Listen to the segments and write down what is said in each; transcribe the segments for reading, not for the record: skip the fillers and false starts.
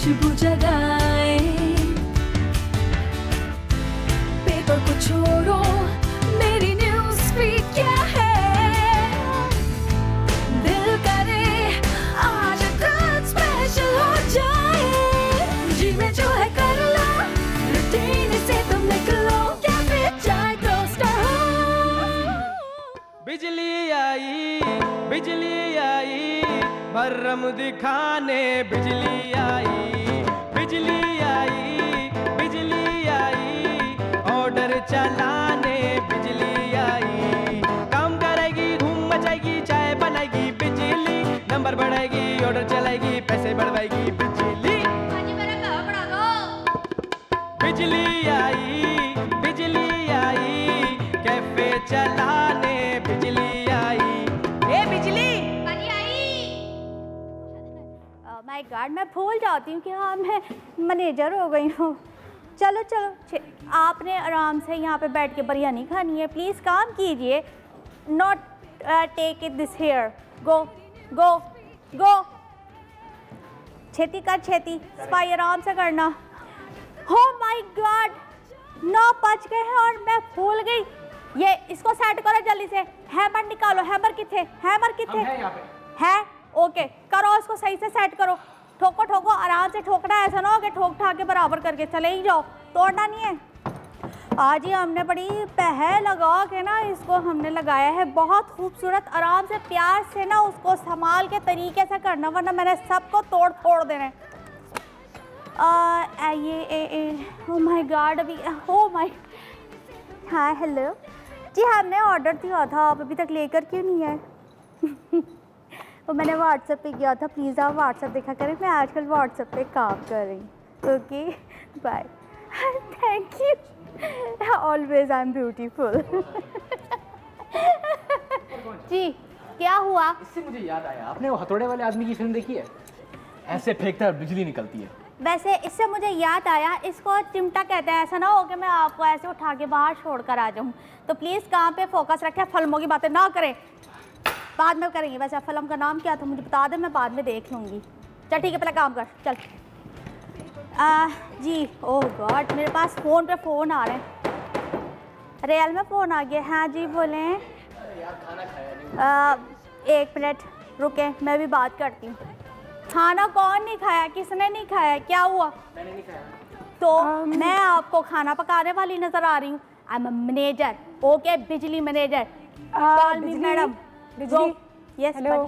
खुशबू जगाए। पेपर को छोड़ो, मेरी न्यूज़ फीड क्या है। दिल करे आज कुछ स्पेशल हो जाए। जी में जो है कर लो, रूटीन से तुम निकलो, कैफे चाय टोस्टर हो। बिजली आई, बिजली आई, भर्रम दिखाने बिजली आई, बिजली आई, बिजली आई, ऑर्डर चलाने बिजली आई। काम करेगी, धूम मचाएगी, चाय बनाएगी बिजली, नंबर बढ़ाएगी, ऑर्डर चलाएगी, पैसे बढ़वाएगी बिजली। बिजली आई, बिजली आई, कैफे चलाने बिजली आई। ए बिजली माय गॉड, मैं भूल जाती हूँ कि हाँ मैं मैनेजर हो गई हूँ। चलो चलो, आपने आराम से यहाँ पे बैठ के बिरयानी खानी है, प्लीज़ काम कीजिए। Not take it this here. Go go go, छेती कर छेती, सफाई आराम से करना। हो माय गॉड, 9 बज गए हैं और मैं भूल गई। ये इसको सेट करो जल्दी से। हैमर निकालो, हैमर किथे, हैमर किथे है? ओके, करो इसको सही से सेट करो। ठोको ठोको, आराम से ठोकना है, ऐसा ना हो कि ठोक ठाक के बराबर करके चले ही जाओ, तोड़ना नहीं है। आज ही हमने बड़ी पहल लगा के ना इसको हमने लगाया है, बहुत खूबसूरत। आराम से प्यार से ना उसको संभाल के तरीके से करना, वरना मैंने सबको तोड़ फोड़ देना है। ओ माय गॉड, अभी ओ माय, हाँ हेलो जी, हमने ऑर्डर दिया था, आप अभी तक लेकर क्यों नहीं आए? वो मैंने व्हाट्सएप पे किया था, प्लीज़ आप व्हाट्सएप देखा करें, मैं आजकल व्हाट्सएप पे काम कर रही हूँ। Okay bye, thank you, always I am beautiful. जी क्या हुआ? इससे मुझे याद आया, आपने वो हथौड़े वाले आदमी की फिल्म देखी है? ऐसे फेंकता है बिजली निकलती है। वैसे इससे मुझे याद आया, इसको चिमटा कहते हैं, ऐसा ना हो कि मैं आपको ऐसे उठा के बाहर छोड़ कर आ जाऊँ। तो प्लीज़ काम पे फोकस रखें, फिल्मों की बातें ना करें, बाद में करेंगे। वैसे फिल्म का नाम क्या था मुझे बता दें, मैं बाद में देख लूँगी। चल ठीक है, पहले काम कर चल। जी ओह गॉड, मेरे पास फ़ोन पे फ़ोन आ रहे हैं। रियल में फ़ोन आ गया। हाँ जी बोलें। एक मिनट रुके, मैं भी बात करती हूँ। खाना कौन नहीं खाया, किसने नहीं खाया, क्या हुआ? मैंने नहीं खाया। तो मैं आपको खाना पकाने वाली नज़र आ रही हूँ। आई एम मैनेजर, ओके, बिजली मैनेजर। Call me madam. बिजली, यस हेलो,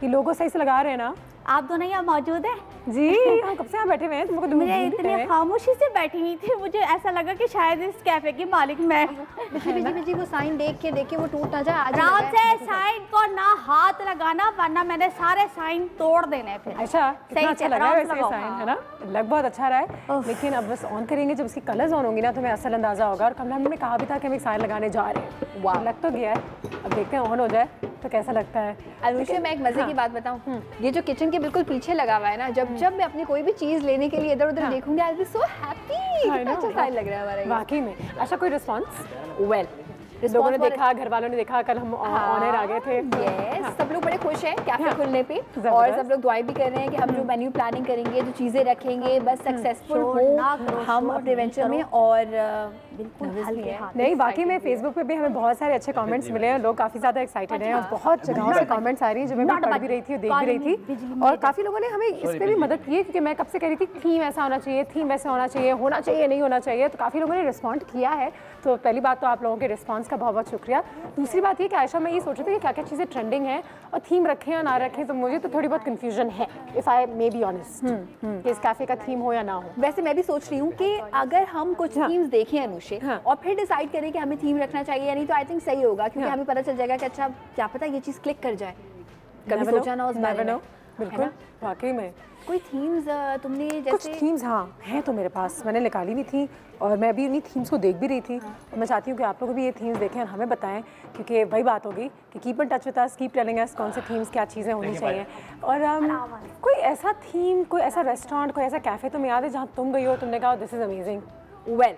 ये लोगो सही से लगा रहे हैं ना? आप दोनों यहाँ मौजूद हैं? जी, हम कब से यहाँ बैठे हुए हैं, तुमको मुझे इतनी खामोशी से बैठी हुई थी, मुझे ऐसा लगा कि शायद इस कैफे की मालिक मैं हूँ। बिजली वो साइन देख के वो टूट ना जाए। आराम से साइन को ना हाथ लगाना, वरना मैंने सारे साइन तोड़ देने फिर। अच्छा, कितना अच्छा लग रहा है वैसे साइन, है ना? लग बहुत अच्छा रहा है, लेकिन अब बस ऑन करेंगे, जब उसकी कलर्स ऑन होंगी ना तो हमें असल अंदाजा होगा। और कमला ने कहा भी था कि हम एक साइन लगाने जा रहे हैं। वाह, लग तो गया है, अब देखते हैं ऑन हो जाए तो कैसा लगता है। अनुषा, मैं एक मजे की बात बताऊं, ये जो किचन के बिल्कुल पीछे लगा हुआ है ना, जब मैं अपनी कोई भी चीज लेने के लिए इधर उधर देखूंगी, I will be so happy. अच्छा साइन लग रहा है हमारा, वाकई में। अच्छा, कोई रिस्पांस? वेल, लोगों ने देखा, घर वालों ने देखा, कल हम ऑनर आ गए थे। यस, सब लोग बड़े खुश हैं कैफे खुलने पे, और सब लोग दुआएं भी कर रहे हैं कि हम जो मेन्यू प्लानिंग करेंगे, जो चीजें रखेंगे, बस सक्सेसफुल हो हम अपने वेंचर में। और बिल्कुल नहीं, बाकी में फेसबुक पे भी हमें बहुत सारे अच्छे कमेंट्स मिले हैं, लोग काफी ज्यादा एक्साइटेड हैं और बहुत जगहों से कमेंट्स आ रही हैं जो मैं पढ़ भी रही थी और देख भी रही थी। और काफी लोगों ने हमें इस पर भी मदद की है, क्योंकि मैं कब से कह रही थी थीम ऐसा होना चाहिए, थीम वैसा होना चाहिए, नहीं होना चाहिए। तो काफी लोगों ने रिस्पॉन्ड किया है। तो पहली बात तो आप लोगों के रिस्पॉन्स का बहुत बहुत शुक्रिया। दूसरी बात ये कि आयशा, मैं ये सोच रही थी कि क्या क्या चीज़ें ट्रेंडिंग हैं और थीम रखें या ना रखें, तो मुझे तो थोड़ी बहुत कन्फ्यूजन है, if I may be honest, कि इस कैफे का थीम हो या ना हो। वैसे मैं भी सोच रही हूँ कि अगर हम कुछ थीम्स देखें अनुषे, और फिर डिसाइड करें कि हमें थीम रखना चाहिए या नहीं, तो आई थिंक सही होगा, क्योंकि हमें पता चल जाएगा कि अच्छा क्या पता ये चीज़ क्लिक कर जाए। कभी सोचा ना उस बारे में? बिल्कुल, वाकई में। कोई थीम्स तुमने जैसे? कुछ थीम्स हाँ हैं तो मेरे पास, मैंने निकाली भी थी और मैं अभी उन्हीं थीम्स को देख भी रही थी। और मैं चाहती हूँ कि आप लोग भी ये थीम्स देखें और हमें बताएं, क्योंकि वही बात होगी कि keep in touch with us, keep telling us कौन से थीम्स, क्या चीज़ें होनी चाहिए। और कोई ऐसा थीम, कोई ऐसा रेस्टोरेंट, कोई ऐसा कैफ़े तुम्हें याद है जहाँ तुम गई हो, तुमने कहा this is amazing? Well,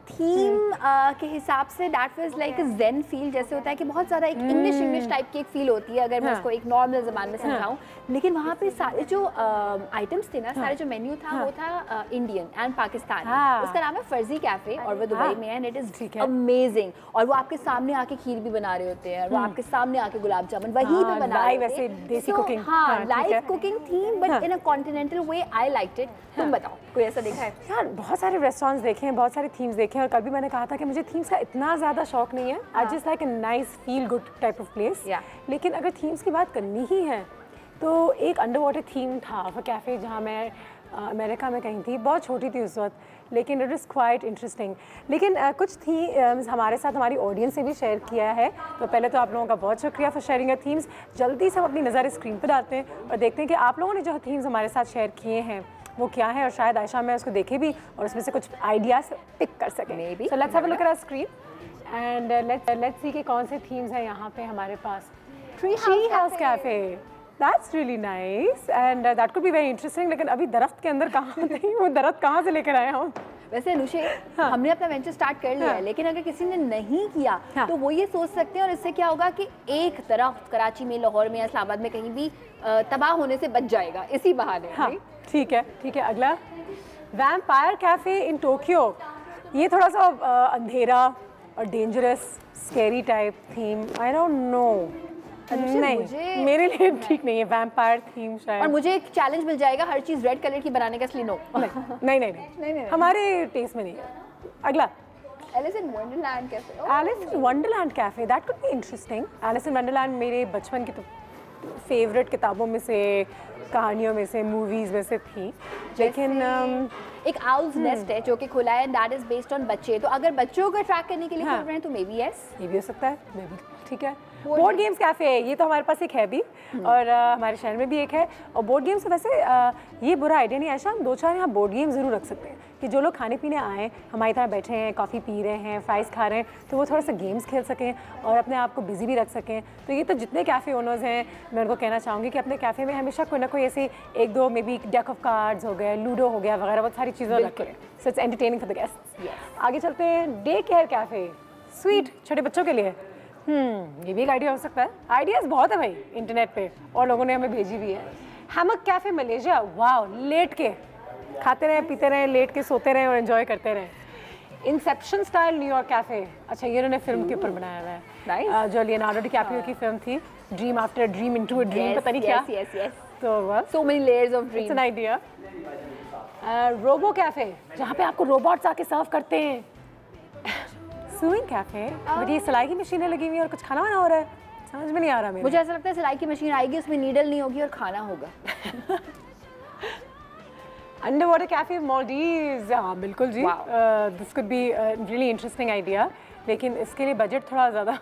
theme के हिसाब से that was like a zen feel, जैसे होता है कि बहुत ज़्यादा एक इंग्लिश टाइप की एक फील होती है अगर मैं उसको एक नॉर्मल ज़बान में समझाऊँ। लेकिन वहाँ पे सारे जो आइटम्स थे ना, सारे जो मेन्यू था वो था इंडियन एंड पाकिस्तानी। उसका नाम है फर्जी कैफ़े और वो दुबई में है एंड इट इज़ अमेजिंग। और वो आपके सामने आके खीर भी बना रहे होते हैं, वो आपके सामने आके गुलाब जामुन वहीं पे बना रहे होते हैं। देसी कुकिंग, हाँ live cooking theme but in a continental way. I liked it. तुम बताओ कोई ऐसा देखा है? यार बहुत सारे रेस्टोरेंट्स देखे हैं, बहुत सारे थीम्स देखे हैं और कल भी मैंने कहा था कि मुझे थीम्स का इतना ज़्यादा शौक नहीं है। I just like a nice feel good type of place. लेकिन अगर थीम्स की बात करनी ही है तो एक अंडर वाटर थीम था वो कैफ़े जहाँ मैं अमेरिका में कहीं थी, बहुत छोटी थी उस वक्त, लेकिन इट इज़ क्वाइट इंटरेस्टिंग। लेकिन कुछ थी हमारे साथ हमारी ऑडियंस ने भी शेयर किया है, तो पहले तो आप लोगों का बहुत शुक्रिया फॉर शेयरिंग योर थीम्स। जल्दी से हम अपनी नज़र स्क्रीन पर डालते हैं और देखते हैं कि आप लोगों ने जो थीम्स हमारे साथ शेयर किए हैं वो क्या है, और शायद आयशा मैं उसको देखे भी और उसमें से कुछ आइडियाज़ पिक कर सकें। Maybe. So let's have a look at our screen and let's see कि कौन से थीम्स हैं यहाँ पे हमारे पास। Tree House Cafe. That's really nice and that could be very interesting. लेकिन अभी दरख्त के अंदर कहाँ थे, वो दरख्त कहाँ से लेकर आए हम? वैसे अनुषे हमने अपना वेंचर स्टार्ट कर लिया है, लेकिन अगर किसी ने नहीं किया तो वो ये सोच सकते हैं और इससे क्या होगा कि एक दरख्त कराची में, लाहौर में या इस्लामाबाद में कहीं भी तबाह होने से बच जाएगा इसी बहाने। ठीक है। अगला वैम्पायर कैफे इन टोक्यो। ये थोड़ा सा अंधेरा और dangerous scary type theme. I don't no, नहीं मेरे लिए ठीक नहीं है वैम्पायर थीम शायद। और मुझे एक चैलेंज मिल जाएगा हर चीज़ रेड कलर की बनाने का, इसलिए नो। नहीं हमारे टेस्ट में नहीं है। अगला Alice in Wonderland cafe. Alice in Wonderland cafe, that could be interesting. Alice in Wonderland मेरे बचपन की तो फेवरेट किताबों में से, कहानियों में से, मूवीज़ में से थी। लेकिन एक आउल्स नेस्ट है जो कि खुला है, दैट इज बेस्ड ऑन बच्चे, तो अगर बच्चों को अट्रैक्ट करने के लिए खोल रहे हैं तो मे बी यस, ये भी हो सकता है, मे बी ठीक है। बोर्ड गेम्स कैफ़े, ये तो हमारे पास एक है भी और हमारे शहर में भी एक है। और बोर्ड गेम्स वैसे ये बुरा आइडिया नहीं है, आयशा हम 2-4 यहाँ बोर्ड गेम ज़रूर रख सकते हैं कि जो लोग खाने पीने आएँ, हमारी तरह बैठे हैं, कॉफ़ी पी रहे हैं, फ्राइज़ खा रहे हैं, तो वो थोड़ा सा गेम्स खेल सकें और अपने आप को बिजी भी रख सकें। तो ये तो जितने कैफ़े ओनर्स हैं मैं उनको कहना चाहूँगी कि अपने कैफ़े में हमेशा कोई ना कोई ऐसी 1-2 may be deck of cards हो गए, लूडो हो गया वगैरह, बहुत सारी चीज़ें रखें। So it's entertaining for the guests. आगे चलते हैं, डे केयर कैफ़े, स्वीट छोटे बच्चों के लिए। ये भी एक आइडिया हो सकता है। आइडियाज़ बहुत है भाई इंटरनेट पे और लोगों ने हमें भेजी भी है। हैमक कैफ़े मलेशिया, वाओ, लेट के खाते रहें, पीते रहें, लेट के सोते रहें और एंजॉय करते रहें। इंसेप्शन स्टाइल न्यूयॉर्क कैफ़े, अच्छा ये उन्होंने फिल्म के ऊपर बनाया हुआ है। Nice. जो लियोनार्डो डिकैप्रियो की फिल्म थी, dream after a dream into a dream, पता नहीं क्या। तो बस so many layers of dreams. It's an idea. Robo cafe, जहाँ पे आपको रोबोट्स आके सर्व करते हैं। स्विंग कैफ़े, बट ये सिलाई की मशीनें लगी हुई हैं और कुछ खाना वाना हो रहा है, समझ में नहीं आ रहा मेरे। मुझे ऐसा लगता है सिलाई की मशीन आएगी, उसमें नीडल नहीं होगी और खाना होगा। अंडर वाटर कैफ़े मॉलडीव्स, हाँ बिल्कुल जी, this could be really interesting idea, लेकिन इसके लिए बजट थोड़ा ज़्यादा,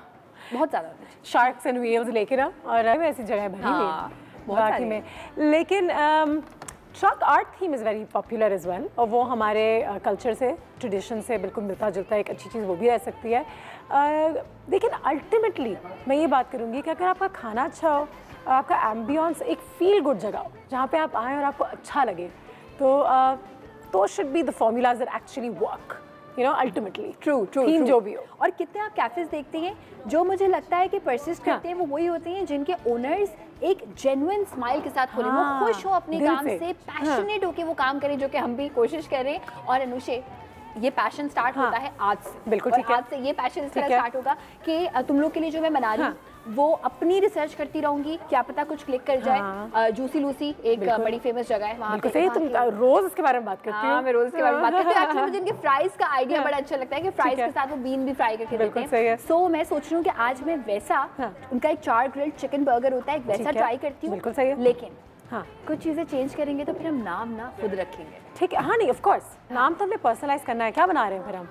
बहुत ज़्यादा शार्क्स एंड व्हेल्स लेके ना, और ऐसी जगह भरी हुई है बाकी में। लेकिन truck art theme is very popular as well, और वो हमारे कल्चर से, ट्रेडिशन से बिल्कुल मिलता जुलता है, एक अच्छी चीज़ वो भी रह सकती है। लेकिन अल्टीमेटली मैं ये बात करूँगी कि अगर आपका खाना अच्छा हो और आपका एम्बियंस एक फील गुड जगह हो जहाँ पे आप आएँ और आपको अच्छा लगे, तो should be the formulas that actually work, you know, ultimately. True theme जो भी हो। और कितने आप कैफेज देखते हैं जो मुझे लगता है कि परसिस्ट करते हैं, वो वही होते हैं जिनके ओनर्स एक जेन्युइन स्माइल के साथ खोलें, वो खुश हो अपने काम से, पैशनेट होके वो काम करें, जो कि हम भी कोशिश कर रहे हैं। और अनुषे, ये पैशन स्टार्ट होता है आज से, बिल्कुल ठीक है। आज से ये पैशन इस तरह स्टार्ट होगा कि तुम लोग के लिए जो मैं बना रही हूँ वो अपनी रिसर्च करती रहूंगी, क्या पता कुछ क्लिक कर जाए। जूसी लूसी एक बड़ी फेमस जगह है वहाँ पे, सही, तुम रोज इसके बारे में बात करती हो। मैं रोज इसके बारे में बात करती हूँ। एक्चुअली मुझे इनके फ्राइज का आइडिया बड़ा अच्छा लगता है कि फ्राइज के साथ वो बीन भी फ्राई करके देते हैं। सो मैं सोच रही हूँ कि आज मैं वैसा, उनका एक चार ग्रिल्ड चिकन बर्गर होता है, एक वैसा ट्राई करती हूँ। बिल्कुल सही है। लेकिन कुछ चीज़ें चेंज करेंगे तो फिर हम नाम ना खुद रखेंगे, ठीक है। हाँ नहीं, ऑफ कोर्स नाम तो हमें पर्सनलाइज करना है। क्या बना रहे हैं फिर हम?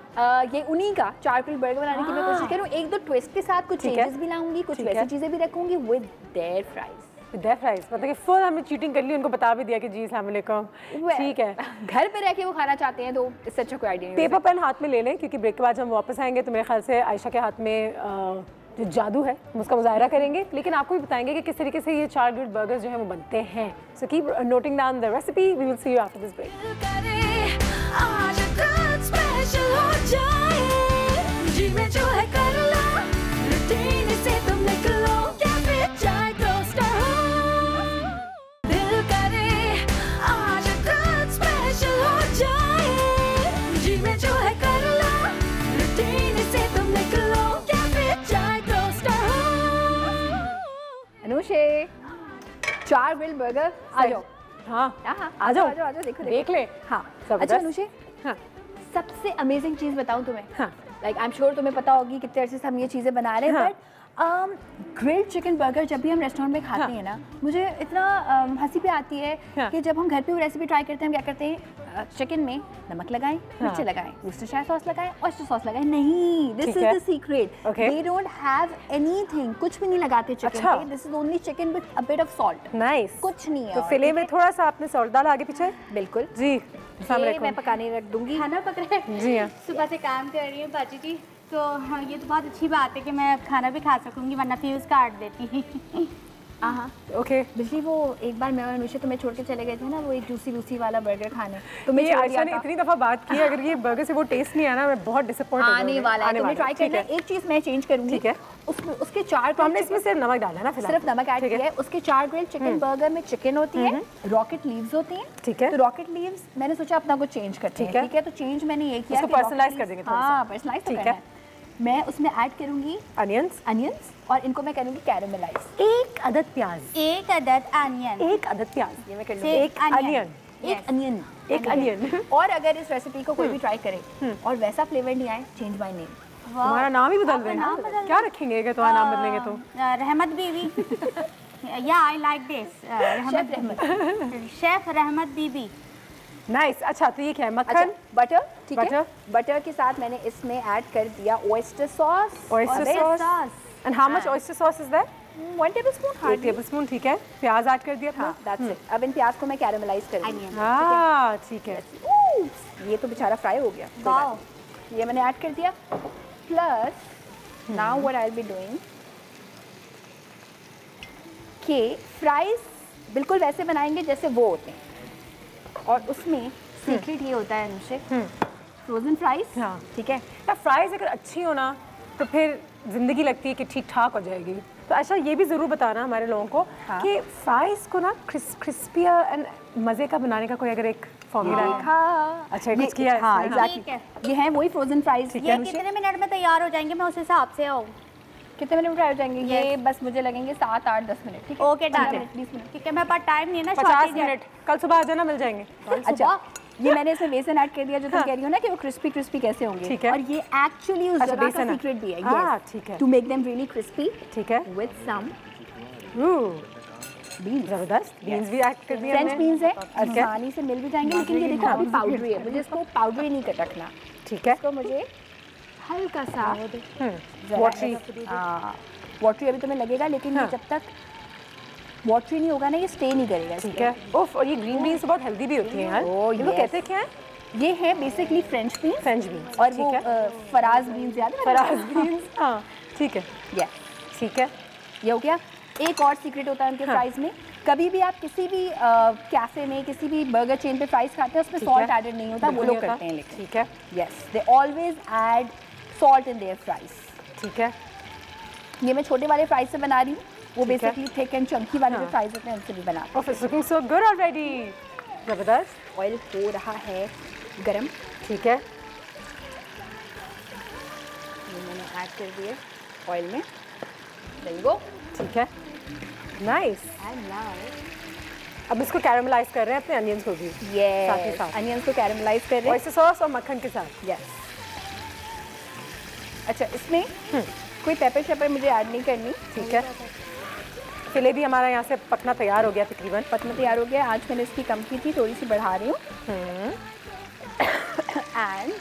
ये उन्हीं का चार ग्रिल्ड बर्गर बनाने की मैं कोशिश कर रही हूँ। एक दो ट्विस्ट के साथ कुछ चेंजेस भी लाऊंगी, कुछ वैसी चीज़ें भी रखूंगी विद देयर फ्राइज। मतलब कि फुल हमने चीटिंग कर ली, उनको बता भी दिया कि जी अस्सलाम वालेकुम, ठीक है। घर पे रह के वो खाना चाहते हैं तो इससे अच्छा कोई आइडिया नहीं। पेपर पेन हाथ में ले लें, क्योंकि ब्रेक के बाद जब हम वापस आएंगे तो मेरे ख्याल से आयशा के हाथ में जो जादू है हम उसका मुजाहरा करेंगे, लेकिन आपको भी बताएंगे कि किस तरीके से ये चार ग्रिल्ड बर्गर्स जो है वो बनते हैं। So keep noting down the recipe, we will see you after this break. Special हो जाए। जी में जो है कर लो, रूटीन से तुम निकलो, कैफे चाय टोस्टर हो। दिल करे आज कुछ स्पेशल हो जाए। जी में जो है कर लो, रूटीन से तुम निकलो, कैफे चाय टोस्टर हो। अनुषे 4 ग्रिल बर्गर आ जाओ। हाँ आ जाओ देखो देख ले। हाँ जबरदस्त। अच्छा अनुषे, हाँ सबसे अमेजिंग चीज बताऊं तुम्हें। हाँ लाइक आई एम श्योर तुम्हें पता होगी कितने अरसे से हम ये चीज़ें बना रहे हैं, हाँ। बट ग्रिल्ड चिकन बर्गर जब भी हम रेस्टोरेंट में खाते हैं ना, मुझे इतना हंसी पे आती है कि जब हम घर पे वो रेसिपी ट्राई करते हैं, हम क्या करते हैं, चिकन में नमक लगाएं, मिर्ची लगाएं, वर्सेस्टायर सॉस लगाएं, ऑयस्टर सॉस लगाएं। नहीं, this is the secret. They don't have anything, कुछ भी नहीं लगाते चिकन पे। This is only chicken with a bit of salt. Nice. कुछ नहीं है। तो फिले में थोड़ा सा आपने सॉल्ट डाला आगे पीछे? बिल्कुल जी। ये मैं पकाने रख दूंगी। खाना पक रहा है। जी हाँ। सुबह से काम कर रही हूँ बाजी जी, तो हाँ, ये तो बहुत अच्छी बात है कि मैं खाना भी खा सकूंगी, वरना फ्यूज काट देती। हाँ ओके। बिजली वो एक बार मैं और अनुषा तुम्हें छोड़ के चले गए थे ना, वो एक जूसी लूसी वाला बर्गर खाने, तो मैं ये आयशा ने इतनी दफा बात की, अगर ये बर्गर से वो टेस्ट नहीं आया ना, मैं बहुत डिसअपॉइंट आने वाला है। तुम्हें ट्राई करना है। एक चीज़ मैं चेंज करूंगी। ठीक है। उसमें उसके 4 तो हमने इसमें सिर्फ नमक डाला है ना फिलहाल? सिर्फ नमक ऐड किया है। उसके 4 ग्रिल्ड चिकन बर्गर में चिकन होती है, रॉकेट लीव्स होती हैं। ठीक है। तो रॉकेट लीव्स मैंने सोचा अपना कुछ चेंज करते हैं। ठीक है। तो चेंज मैंने ये किया, उसको पर्सनलाइज कर देंगे थोड़ा सा। हाँ पर्सनलाइज ठीक है। मैं उसमें ऐड करूंगी अनियंस और इनको मैं करूंगी कैरामलाइज। 1 अदद प्याज, 1 अदद अनियन, 1 अदद प्याज, ये मैं कर लूंगी। एक अनियन, एक अनियन। और अगर इस रेसिपी को कोई भी ट्राई करे और वैसा फ्लेवर नहीं आए, चेंज माय नेम। हमारा नाम ही बदल दें। क्या रखेंगे अगर तुम्हारा नाम बदलेंगे तो? रहमत बीवी। या आई लाइक दिस, शेफ रहमत बीबी। नाइस। अच्छा तो ये क्या है? मक्खन, अच्छा, बटर। ठीक है। बटर। बटर के साथ मैंने इसमें ऐड कर दिया oyster sauce. And how much oyster sauce is that? 1 tablespoon. 1 tablespoon. ठीक है। प्याज ऐड कर दिया था। That's it. अब इन प्याज को मैं कैरामलाइज कर दूंगी। हाँ ठीक है। ये तो बेचारा फ्राई हो गया। वाओ। ये मैंने ऐड कर दिया। Plus now what I will be doing कि फ्राइज बिल्कुल वैसे बनाएंगे जैसे वो होते हैं, और उसमें सीक्रेट ये होता है अनुषे, फ्रोजन फ्राइज। हाँ ठीक है। या फ्राइज अगर अच्छी हो ना तो फिर जिंदगी लगती है कि ठीक ठाक हो जाएगी। तो अच्छा ये भी ज़रूर बताना हमारे लोगों को कि फ्राइज को ना क्रिस्पी एंड मज़े का बनाने का कोई अगर एक फॉर्मूला है? अच्छा कुछ किया है? हाँ इसमें? एग्जैक्टली। ये है वही फ्रोजन फ्राइज। ये कितने मिनट में तैयार हो जाएंगे? मैं उस हिसाब से आऊँ। कितने मिनट में फ्राई हो जाएंगे? ये बस मुझे लगेंगे 7, 8, 10 मिनट। ठीक है। Okay done. 20 मिनट। ठीक है, मेरे पास टाइम नहीं है ना। 50 मिनट। कल सुबह आ जाना, मिल जाएंगे। अच्छा ये मैंने इसमें बेसन ऐड कर दिया, जो तुम कह रही हो ना कि वो क्रिस्पी कैसे होंगे। ठीक है। और ये एक्चुअली उस जगह का सीक्रेट भी है। हाँ ठीक है। To make them really crispy. ठीक है। With some beans. जबरदस्त। बीन्स भी ऐड कर दिया। फ्रेंच बीन्स है, आसानी से मिल भी जाएंगे, लेकिन ये देखो अभी पाउडरी है, मुझे इसको पाउडरी नहीं कर रखना। ठीक है। इसको मुझे हल्का सा वाटरी अभी तुम्हें लगेगा, लेकिन ये जब तक वाटरी नहीं होगा ना, ये स्टे नहीं करेगा। ठीक है। ओफ, और ये ग्रीन बीन्स बहुत हेल्दी भी होती हैं यार। ये लोग कहते क्या है? ये है बेसिकली फ्रेंच बीन्स। और वो फराज बीन्स, याद है? फराज बीन्स। हाँ ठीक है। यस ठीक है। ये हो गया। एक और सीक्रेट होता है उनके फ्राइज में, कभी भी आप किसी भी कैफे में, किसी भी बर्गर चेन पे फ्राइज खाते हैं, उसमें सॉल्ट एडेड नहीं होता, वो लोग करते हैं। लेकिन ठीक है। Yes, they always add salt in their fries. ठीक है। ये मैं छोटे वाले फ्राइज से बना रही हूँ, वो बेसिकली थिक एंड चंकी वाले जो फ्राइज होते हैं उनसे भी बना। ओह, it's looking so good already. जबरदस्त। ऑयल हो रहा है गरम। ठीक है। ये मैंने ऐड कर दिए ऑयल में। There you go. ठीक है। नाइस। एंड नाउ अब इसको कैरामलाइज कर रहे हैं अपने अनियंस को भी। साथ ही यस, साथ अनियंस को कैरामलाइज कर रहे हैं ऑयस्टर सॉस और मक्खन के साथ। यस। अच्छा, इसमें कोई पेपर शेपर मुझे ऐड नहीं करनी। ठीक है। फिले भी हमारा यहाँ से पकना तैयार हो गया तकरीबन। पकना तैयार हो गया। आज मैंने इसकी कम की थी, थोड़ी सी बढ़ा रही हूँ। एंड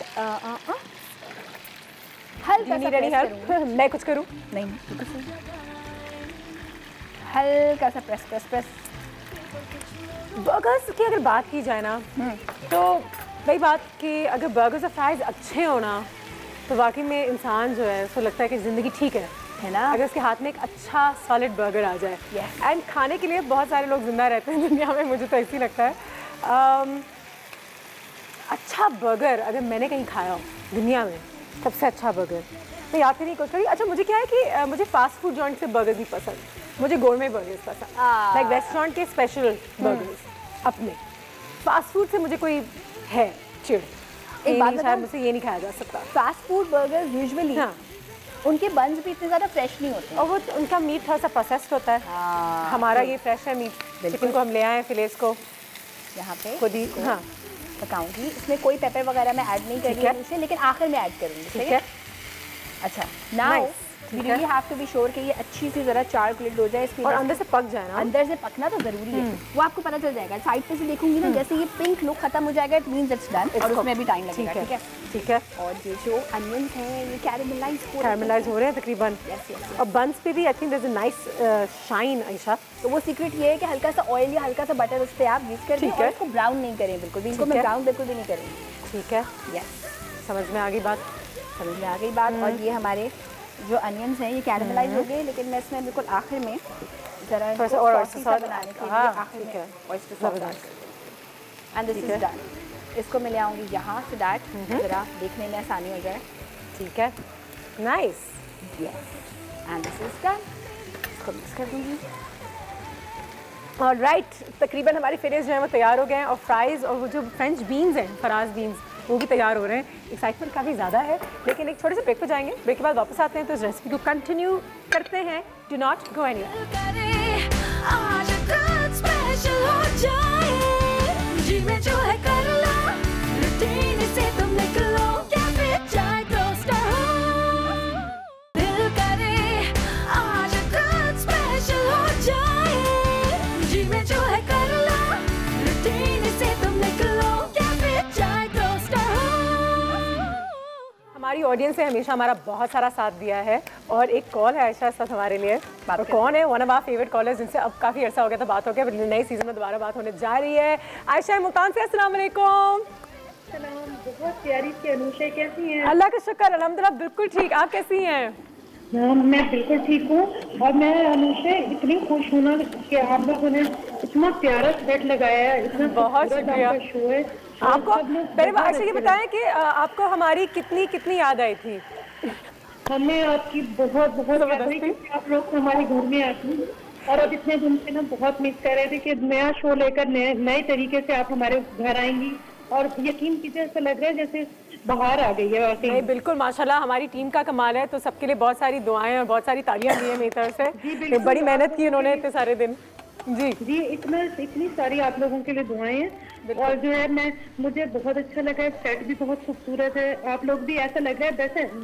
हल्का सा प्रेस करूँगी। मैं कुछ करूँ? नहीं, हल्का सा प्रेस प्रेस प्रेस। बर्गर्स की अगर बात की जाए ना, तो वही बात कि अगर बर्गर्स और फ्राइज अच्छे हो ना, तो वाकई में इंसान जो है उसको लगता है कि ज़िंदगी ठीक है ना, अगर उसके हाथ में एक अच्छा सॉलिड बर्गर आ जाए। एंड खाने के लिए बहुत सारे लोग जिंदा रहते हैं दुनिया में, मुझे तो ऐसे ही लगता है। अच्छा बर्गर अगर मैंने कहीं खाया हो दुनिया में, सबसे अच्छा बर्गर मैं याद करने की कोशिश करी। अच्छा मुझे क्या है कि मुझे फास्ट फूड जॉइंट से बर्गर भी पसंद, मुझे गोरमे बर्गर्स पसंद, लाइक रेस्टोरेंट के स्पेशल बर्गर्स अपने। फास्ट फूड से मुझे कोई है चिड़, एक बात शायद मुझसे ये नहीं खाया जा सकता। फास्ट फूड बर्गर्स यूजुअली उनके बन्स भी इतने ज़्यादा फ्रेश नहीं होते और वो उनका मीट थोड़ा सा प्रोसेस्ड होता है। हमारा ये फ्रेश है मीट, चिकन को हम ले आए फिलेस को यहाँ पे खुद ही पकाऊंगी। इसमें कोई पेपर वगैरह मैं ऐड नहीं करूँगी उसे, लेकिन आखिर में ऐड करूँगी। ठीक है। अच्छा now we really have to be sure कि ये अच्छी सी ज़रा चार्कुलेट हो जाए इसमें और अंदर से पक जाए ना। अंदर से पकना तो ज़रूरी है, वो आपको पता चल जाएगा। साइड पे से देखूंगी ना, जैसे ये पिंक लुक खत्म हो जाएगा इट मींस इट्स डन, और उसमें भी टाइम लगेगा। ठीक है ठीक है। और ये जो अनियंस हैं ये कैरमलाइज हो रहे हैं तकरीबन। और बंस पे भी I think there is a nice shine Ayesha. तो वो सीक्रेट ये है कि हल्का सा ऑयल या हल्का सा बटर उस पर आप यूज़ कर दें और इसको ब्राउन नहीं करें बिल्कुल भी। इनको मैं ब्राउन बिल्कुल भी नहीं करूँगी। ठीक है, यस समझ में आ गई बात, समझ में आ गई बात। और ये हमारे जो अनियंस हैं ये कैरमलाइज हो गए, लेकिन मैं इसमें बिल्कुल आखिर में ज़रा थोड़ा सा और सॉस बनाने के लिए आखिर में oyster sauce and this is done. इसको मैं ले आऊँगी यहाँ से दैट ज़रा देखने में आसानी हो जाए। ठीक है, nice, yes and this is done. इसको मिक्स कर दूँगी। और राइट, तकरीबन हमारी फिलेस जो है वो तैयार हो गए हैं और फ्राइज़ और वो जो फ्रेंच बीन्स हैं, फराज बीन्स, वो भी तैयार हो रहे हैं। एक्साइटमेंट काफ़ी ज़्यादा है, लेकिन एक छोटे से ब्रेक पे जाएंगे। ब्रेक के बाद वापस आते हैं तो इस रेसिपी को कंटिन्यू करते हैं। Do not go anywhere. आज कुछ स्पेशल हो जाए, जी में जो है कर लो, रूटीन से तुम निकलो, कैफे चाय टोस्टर हो, दिल करे आज कुछ स्पेशल हो जाए, जी में जो है कर लो, रूटीन से तुम निकलो, कैफे चाय टोस्टर हो। हमारी ऑडियंस ने हमेशा हमारा बहुत सारा साथ दिया है और एक कॉल है आयशा इस वक्त हमारे लिए। और कौन है? One of our favourite callers जिनसे अब काफ़ी अर्सा हो गया था बात हो गया, नए सीजन में दोबारा बात होने जा रही है। आयशा मुल्तान से अस्सलाम वालेकुम। सलाम, बहुत प्यारी सी अनुषा, कैसी हैं? अल्लाह का शुक्र, अल्हम्दुलिल्लाह बिल्कुल ठीक। आप कैसी हैं? मैं बिल्कुल ठीक हूँ। और मैं अनुषा इतनी खुश हूँ ना कि आप लोगों ने इतना प्यारा सेट लगाया है, इतना बहुत शुक्रिया। शो है आपको पहले आयशा ये बताएं कि आपको हमारी कितनी कितनी याद आई थी? हमें आपकी बहुत बहुत याद आई क्योंकि आप लोग हमारे घर में आती और अब इतने दिन से ना बहुत मिस कर रहे थे कि नया शो लेकर नए तरीके से आप हमारे घर आएंगी। और यकीन कीजिए ऐसा लग रहा है जैसे बाहर आ गई है। नहीं बिल्कुल, माशाल्लाह हमारी टीम का कमाल है। तो सबके लिए बहुत सारी दुआएं और बहुत सारी तालियां दी है मेरी तरफ से। बड़ी मेहनत की उन्होंने इतने सारे दिन। जी इतनी सारी आप लोगों के लिए दुआएं हैं। और जो है मुझे बहुत अच्छा लगा है, सेट भी बहुत खूबसूरत है। आप लोग भी ऐसा लग रहा है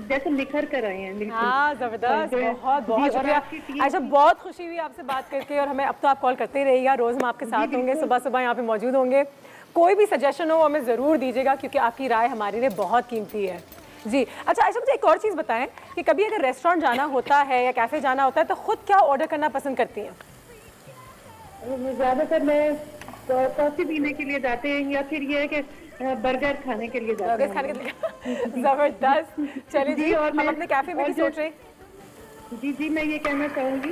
जैसे निखर कर आए हैं। हाँ जबरदस्त, बहुत बहुत शुक्रिया आयशा, बहुत खुशी हुई आपसे बात करके। और हमें अब तो आप कॉल करते ही रहिएगा, रोज हम आपके साथ होंगे, सुबह सुबह यहाँ पे मौजूद होंगे। कोई भी सजेशन हो हमें ज़रूर दीजिएगा क्योंकि आपकी राय हमारे लिए बहुत कीमती है। जी अच्छा आयशा, मुझे एक और चीज़ बताएं कि कभी अगर रेस्टोरेंट जाना होता है या कैफ़े जाना होता है तो खुद क्या ऑर्डर करना पसंद करती हैं? ज़्यादातर मैं कॉफ़ी पीने के लिए जाते हैं या फिर ये है कि बर्गर खाने के लिए जाते हैं। बर्गर खाने के लिए ज़बरदस्त। चलिए जी, और हम अपने कैफ़े में भी सोच रहे हैं। जी मैं ये कहना चाहूँगी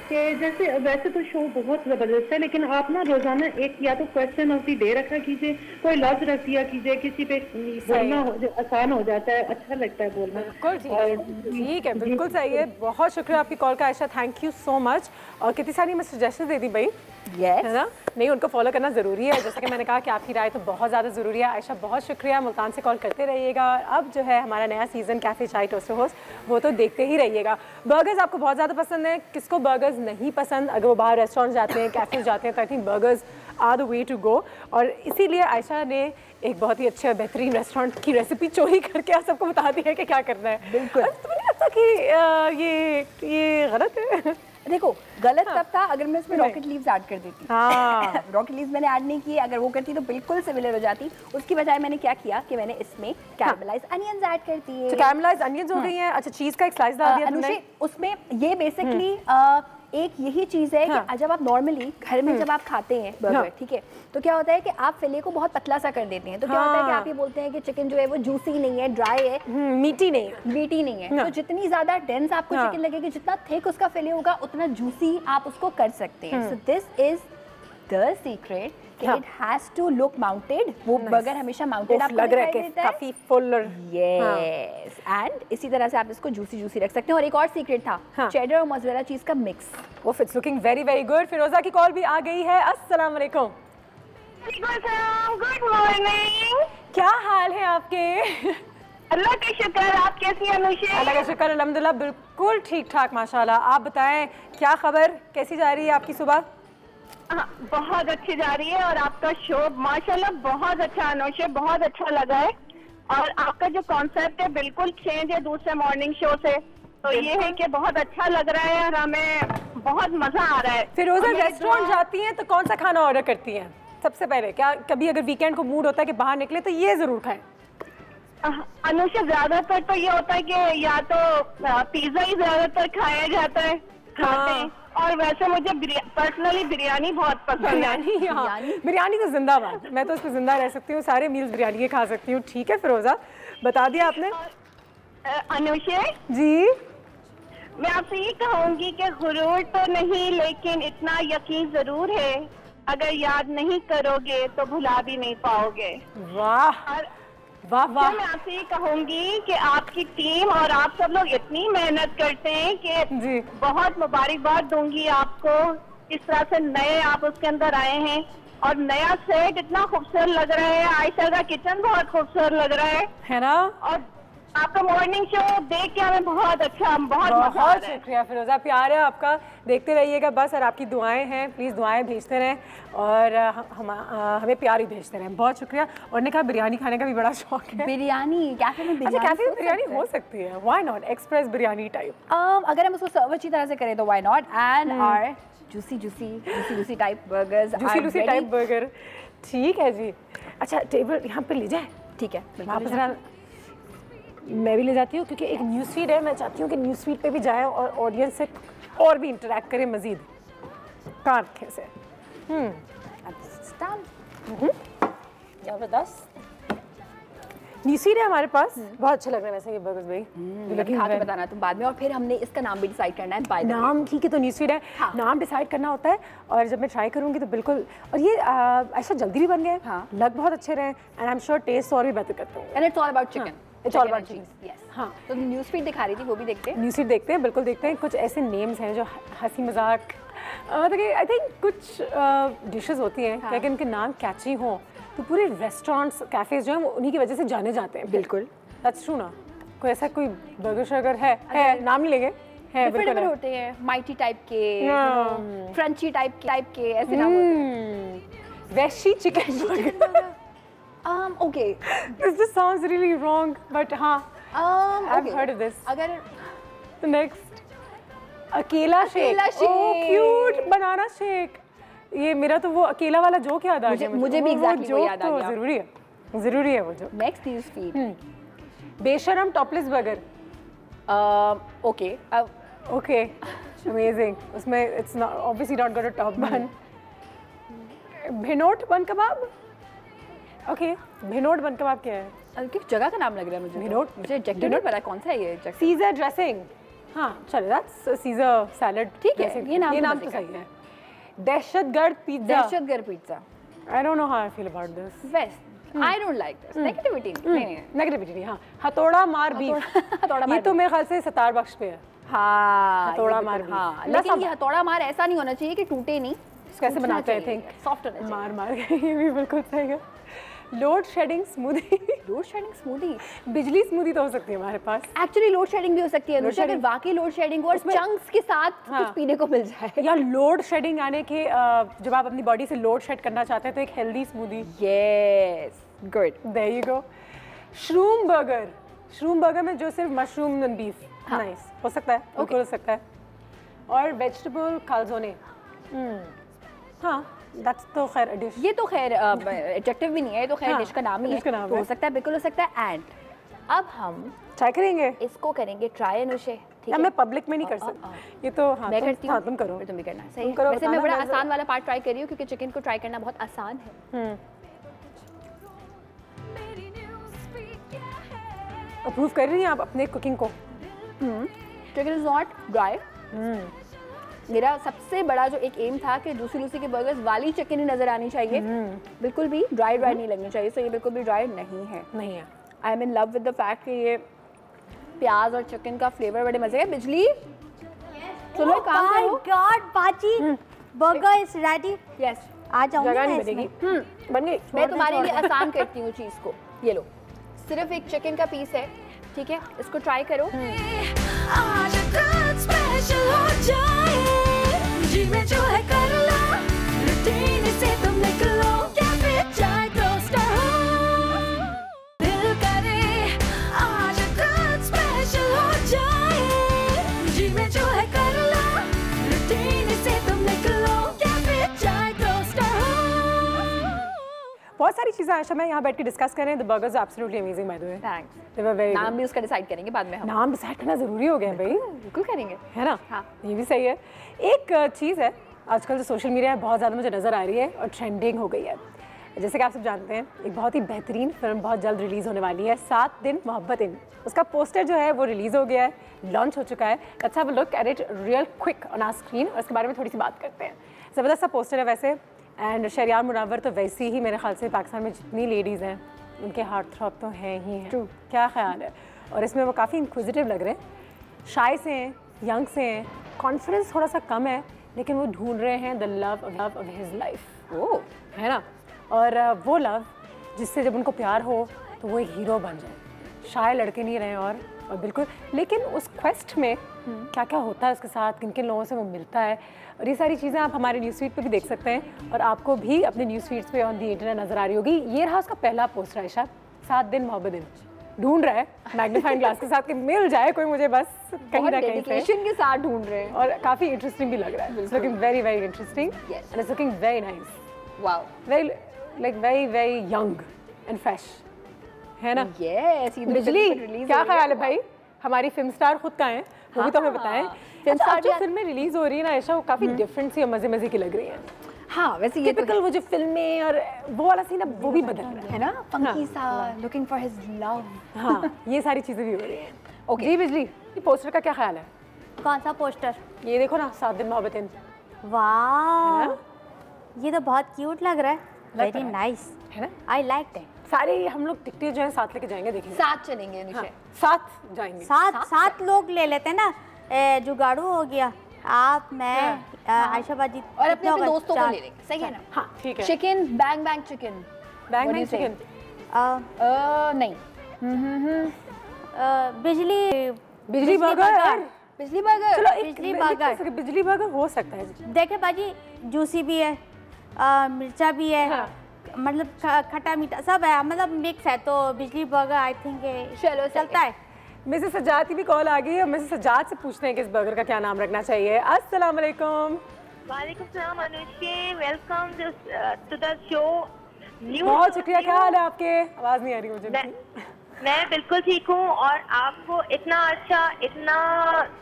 कि जैसे वैसे तो शो बहुत ज़बरदस्त है, लेकिन आप ना रोज़ाना एक या तो क्वेश्चन ऑफ द डे रखा कीजिए, कोई लफ्ज़ रख दिया कीजिए, किसी पे बोलना आसान हो जाता है, अच्छा लगता है बोलना। बिल्कुल ठीक है, बिल्कुल सही है। बहुत शुक्रिया आपकी कॉल का Ayesha, thank you so much. और कितनी सारी मैं सजेशन दे दी भाई, है ना? नहीं, उनको फॉलो करना ज़रूरी है। जैसे कि मैंने कहा कि आपकी राय तो बहुत ज़्यादा ज़रूरी है। आयशा बहुत शुक्रिया, मुल्तान से कॉल करते रहिएगा। और अब जो है हमारा नया सीज़न कैफ़े चाय टोस्टर होस्ट, वो तो देखते ही रहिएगा। बर्गर्स आपको बहुत ज़्यादा पसंद है, किसको बर्गर्स नहीं पसंद? अगर वो बाहर रेस्टोरेंट जाते हैं, कैफ़े जाते हैं तो I think burgers are the way to go. और इसीलिए आयशा ने एक बहुत ही अच्छे बेहतरीन रेस्टोरेंट की रेसिपी चोरी करके आप सबको बता दी है कि क्या करना है। बिल्कुल। तुम्हें नहीं लगता कि ये गलत है? देखो गलत तब था अगर मैं इसमें रॉकेट लीव्स ऐड कर देती। हाँ रॉकेट लीव्स मैंने ऐड नहीं किए, अगर वो करती तो बिल्कुल सिमिलर हो जाती। उसकी बजाय मैंने क्या किया कि मैंने इसमें कैरमलाइज्ड अनियंस ऐड कर दिए। तो कैरमलाइज्ड अनियंस हो गई हैं। अच्छा, चीज़ का एक स्लाइस डाल दिया तुमने उसमें। ये बेसिकली एक यही चीज़ है कि जब आप नॉर्मली घर में जब आप खाते हैं बर्गर, ठीक है, तो क्या होता है कि आप फिले को बहुत पतला सा कर देते हैं। तो क्या होता है कि आप ये बोलते हैं कि चिकन जो है वो जूसी नहीं है, ड्राई है, मीटी नहीं है। तो जितनी ज़्यादा डेंस आपको चिकन लगेगी, जितना थिक उसका फिले होगा, उतना जूसी आप उसको कर सकते हैं। So this is the secret it has to look mounted, वो बर्गर हमेशा माउंटेड आपको लग रहा है दिखाई कि देता है। काफी फुल और यस, एंड इसी तरह से आप इसको जूसी जूसी रख सकते हैं। और एक और सीक्रेट था चेडर और मोज़रेला चीज का मिक्स। वो it's looking very very good. Firoza की कॉल भी आ गई है। अस्सलाम वालेकुम। Good morning. क्या हाल है आपके? अल्लाह का शुक्र, आप कैसी हैं अनुषा? अल्लाह का शुक्र, अल्हम्दुलिल्लाह बिल्कुल ठीक ठाक माशाल्लाह। आप बताएं क्या खबर, कैसी जा रही है आपकी सुबह? बहुत अच्छी जा रही है और आपका शो माशाल्लाह बहुत अच्छा अनुषा, बहुत अच्छा लगा है। और आपका जो कॉन्सेप्ट है बिल्कुल चेंज है दूसरे मॉर्निंग शो से, तो ये है कि बहुत अच्छा लग रहा है और हमें बहुत मजा आ रहा है। फिरोजा रेस्टोरेंट जाती हैं तो कौन सा खाना ऑर्डर करती हैं सबसे पहले? क्या कभी अगर वीकेंड को मूड होता है कि बाहर निकले तो ये जरूर खाएं? अनुषा ज्यादातर तो ये होता है कि या तो पिज्जा ही ज्यादातर खाया जाता है, खाते हैं। और वैसे मुझे पर्सनली बिरयानी बहुत पसंद है। बिरयानी तो जिंदाबाद, मैं तो उस पर जिंदा रह सकती हूँ, सारे मील्स बिरयानी के खा सकती हूँ। ठीक है फिरोजा, बता दिया आपने। अनुषा जी, मैं आपसे ये कहूंगी कि गुरूर तो नहीं लेकिन इतना यकीन जरूर है, अगर याद नहीं करोगे तो भुला भी नहीं पाओगे। वाह और वाह वाह। मैं आपसे ये कहूंगी कि आपकी टीम और आप सब लोग इतनी मेहनत करते हैं कि जी बहुत मुबारकबाद दूंगी आपको। इस तरह से नए आप उसके अंदर आए हैं और नया सेट इतना खूबसूरत लग रहा है। आयशा का किचन बहुत खूबसूरत लग रहा है ना? और आपका मॉर्निंग शो देख के हमें बहुत अच्छा, बहुत मजा आ रहा है। शुक्रिया फिरोजा, प्यार है आपका, देखते रहिएगा बस। और आपकी दुआएं हैं, प्लीज़ दुआएं भेजते रहें और हमें प्यार ही भेजते रहें। बहुत शुक्रिया। और ने कहा बिरयानी खाने का भी बड़ा शौक है। बिरयानी कैफे में अच्छा, कैफे में बिरयानी हो सकती है, why not? Express biryani type अगर हम उसको सर्व अच्छी तरह से करें तो why not. And our juicy type burgers, juicy type burger. ठीक है जी। अच्छा, टेबल यहाँ पे ले जाए? ठीक है, वहाँ पर जरा मैं भी ले जाती हूँ, क्योंकि एक न्यूज़ फीड है, मैं चाहती हूँ कि न्यूज़ फीड पे भी जाएं और ऑडियंस से और भी इंटरेक्ट करें मज़ीद कारखे से। ज़बरदस्त न्यूज़ फीड है हमारे पास। बहुत अच्छा लग रहा है वैसे ये बर्गर्स भाई। खा के बताना तुम बाद में। और फिर हमने इसका नाम भी डिसाइड करना है। बाय द नाम ठीक है, तो न्यूज़ फीड है, नाम डिसाइड करना होता है। और जब मैं ट्राई करूँगी तो बिल्कुल। और ये ऐसा जल्दी भी बन गए, लग बहुत अच्छे रहे, and I am sure taste और भी बेहतर करते हैं। And it's all about chicken. It's all about cheese. Yes, हाँ। तो न्यूज़ फीड दिखा रही थी, वो भी देखते हैं। न्यूज़ फीड देखते हैं, बिल्कुल देखते हैं। कुछ ऐसे नेम्स हैं जो हंसी मजाक, आई थिंक कुछ डिशेस होती हैं कि अगर इनके नाम कैची हों तो पूरे रेस्टोरेंट्स, कैफेज जो हैं वो उन्हीं की वजह से जाने जाते हैं। बिल्कुल, दैट्स ट्रू ना? कोई ऐसा कोई बर्गर शर्गर है नाम नहीं लेंगे, है बिल्कुल होते हैं। माइटी टाइप के, फ्रेंची टाइप के ऐसे नाम होते हैं। वैशी chicken burger. Okay. This just sounds really wrong, but हाँ, I've heard of this. अगर next, अकेला shake, oh cute, banana shake. ये मेरा तो वो अकेला वाला जोक याद आ गया मुझे भी exactly वो याद आ गया। जरूरी है वो जो। नेक्स्ट न्यूज़ फीड, बेशरम टॉपलेस बर्गर। Okay amazing. उसमें it's not obviously not got a top bun. भिनोट बन कबाब। ओके, भिनोट बन कबाब क्या है? किस जगह का नाम लग रहा है मुझे? भिनोट, मुझे एग्जैक्टली नहीं पता कौन सा है ये। Caesar dressing. हाँ चलो, दैट्स सीजर सैलड। ठीक है, ये नाम तो सही है। दहशतगर्द पिज्जा। दहशतगर्द pizza. I don't know how I feel about this. Waste, I don't like this. Negativity नहीं, नेगेटिविटी। हाँ, हथौड़ा मार बीफ। ये तो मेरे ख्याल से सतार बख्श पे है। हाँ, हथौड़ा मार बीफ। हाँ, लेकिन ये हथौड़ा मार ऐसा नहीं होना चाहिए कि टूटे नहीं। कैसे बनाते हैं? आई थिंक सॉफ्ट होना चाहिए। मार ये भी बिल्कुल सही है। Load shedding smoothie. Load shedding smoothie, बिजली स्मूदी तो हो सकती है हमारे पास। एक्चुअली लोड शेडिंग भी हो सकती है अनुषा, अगर वाकई लोड शेडिंग हो और चंक्स के साथ कुछ पीने को मिल जाए। या लोड शेडिंग यानी कि जब आप अपनी बॉडी से लोड शेड करना चाहते हैं तो एक healthy smoothie. Yes, good, there you go. Shroom burger. Shroom burger में जो सिर्फ मशरूम एंड बीफ। नाइस, हो सकता है, बिल्कुल हो सकता है। और वेजिटेबल काल्जोने। हाँ, दैट्स तो खैर डिश। ये तो खैर एडजेक्टिव भी नहीं है, ये तो खैर डिश का नाम ही है। तो हो सकता है, बिल्कुल हो सकता है। एंड अब हम ट्राई करेंगे, इसको करेंगे ट्राई अनुषे। ठीक है, मैं पब्लिक में नहीं कर सकती ये तो। हाँ, मैं करती हूँ, तुम करो, तुम भी करना। सही है। वैसे मैं बड़ा आसान वाला पार्ट ट्राई कर रही हूँ क्योंकि चिकन को ट्राई करना बहुत आसान है। अप्रूव कर रही हैं आप अपने कुकिंग को? चिकन इज नॉट ड्राई, मेरा सबसे बड़ा जो एक एम था कि जूसी लूसी के बर्गर्स वाली चिकन ही नजर आनी चाहिए, बिल्कुल भी ड्राई नहीं लगनी चाहिए। सो ये बिल्कुल भी ड्राई नहीं है। I am in love with the fact कि ये प्याज और चिकन का फ्लेवर बड़े मजे का। बिजली चलो एक काम करो। गॉड बाजी, बर्गर इज रेडी। यस, आ जाऊंगी जगह मैं नहीं इसमें। मिलेगी। बन गई। मैं तुम्हारे लिए आसान करती हूँ चीज़ को। ये लो, सिर्फ एक चिकन का पीस है, ठीक है, इसको ट्राई करो। आज रात स्पेशल हो जाए, जी में जो है कर लो, रूटीन से तुम निकलो, कैफे चाय टोस्टर हो, दिल करे आज रात स्पेशल हो जाए, जी में जो है कर लो, रूटीन से तुम निकलो, कैफे चाय टोस्टर हो। बहुत सारी चीज़ें आयशा मैं यहाँ बैठ के डिस्कस कर रहे हैं। The burgers absolutely amazing by the way. Thanks. They were very नाम भी उसका डिसाइड करेंगे बाद में हम। नाम डिसाइड करना ज़रूरी हो गया है भाई, बिल्कुल करेंगे। है ना? हाँ। ये भी सही है। एक चीज़ है आजकल जो सोशल मीडिया है बहुत ज़्यादा मुझे नज़र आ रही है और ट्रेंडिंग हो गई है। जैसे कि आप सब जानते हैं, एक बहुत ही बेहतरीन फिल्म बहुत जल्द रिलीज़ होने वाली है, 7 दिन मोहब्बत इन। उसका पोस्टर जो है वो रिलीज़ हो गया है, लॉन्च हो चुका है। Let's have a look at it real quick on our screen और इसके बारे में थोड़ी सी बात करते हैं। ज़बरदस्त सा पोस्टर है वैसे। एंड शहरियार मुनव्वर तो वैसी ही मेरे ख्याल से पाकिस्तान में जितनी लेडीज़ हैं उनके हार्ट थ्रॉब तो हैं ही हैं। क्या ख्याल है? और इसमें वो काफ़ी इंक्विजिटिव लग रहे हैं, शाय से हैं, यंग से हैं, कॉन्फिडेंस थोड़ा सा कम है, लेकिन वो ढूंढ रहे हैं the love of his life. वो है ना? और वो लव जिससे जब उनको प्यार हो तो वो एक हीरो बन जाए। शाय लड़के नहीं रहे और बिल्कुल, लेकिन उस क्वेस्ट में क्या क्या होता है उसके साथ, किन किन लोगों से वो मिलता है, और ये सारी चीज़ें आप हमारे न्यूज़ फीड पे भी देख सकते हैं और आपको भी अपने न्यूज़ फीड्स पे ऑन दी इंटरनेट नज़र आ रही होगी। ये रहा उसका पहला पोस्टर आयशा, 7 दिन मोहब्बत दिन। ढूंढ रहा है मैग्नीफाइंग ग्लास के साथ कि मिल जाए कोई मुझे बस कहीं ना कहीं से, के साथ ढूंढ रहे हैं और काफ़ी इंटरेस्टिंग भी लग रहा है। It's looking very very interesting and it's looking very nice. Wow, very like very very young and fresh, है ना? यस। बिजली, क्या ख्याल है भाई? हमारी फिल्म स्टार खुद का है, वो भी तो हमें बताएं। फिल्म स्टार जो फिल्में रिलीज हो रही है ना आयशा, वो काफ़ी डिफरेंट सी और मज़े मज़े की लग रही है। हाँ, वैसे ये टिपिकल वो जो फिल्में और वो वाला सीन अब वो भी बदल रहा है ना, फंकी सा, लुकिंग फॉर हिज लव। हाँ, ये सारी चीज़ें भी हो रही हैं। ओके जी बिजली, ये पोस्टर का क्या ख्याल है? कौन सा पोस्टर? ये देखो ना, 7 दिन मोहब्बत इन। वाह, ये तो बहुत क्यूट लग रहा है, वेरी नाइस, है ना? I like it. सारे हम लोग टिकटें जो है साथ लेके जाएंगे, देखेंगे साथ चलेंगे। हाँ, साथ जाएंगे, सात लोग ले लेते हैं ना। जुगाड़ू हो गया, आप, मैं, आयशा बाजी और अपने दोस्तों को ले लेंगे। सही है ना? हाँ ठीक है। Chicken bang bang chicken, bang bang chicken नहीं, बिजली बर्गर। बिजली बर्गर, चलो बिजली बर्गर, बिजली बर्गर हो सकता है। देखे बाजी, जूसी भी है, मिर्चा भी है, हाँ। मतलब खट्टा मीठा सब है, मतलब मिक्स है, तो बिजली बर्गर आई थिंक चलो चलता है। मिसेस सजाद की भी कॉल आ गई है, मिसेस सजाद से पूछते हैं कि इस बर्गर का क्या नाम रखना चाहिए। अस्सलाम वालेकुम। वालेकुम सलाम Anushka, welcome to the show. बहुत शुक्रिया, क्या हाल है आपके? आवाज़ नहीं आ रही मुझे। मैं बिल्कुल ठीक हूँ और आपको इतना अच्छा, इतना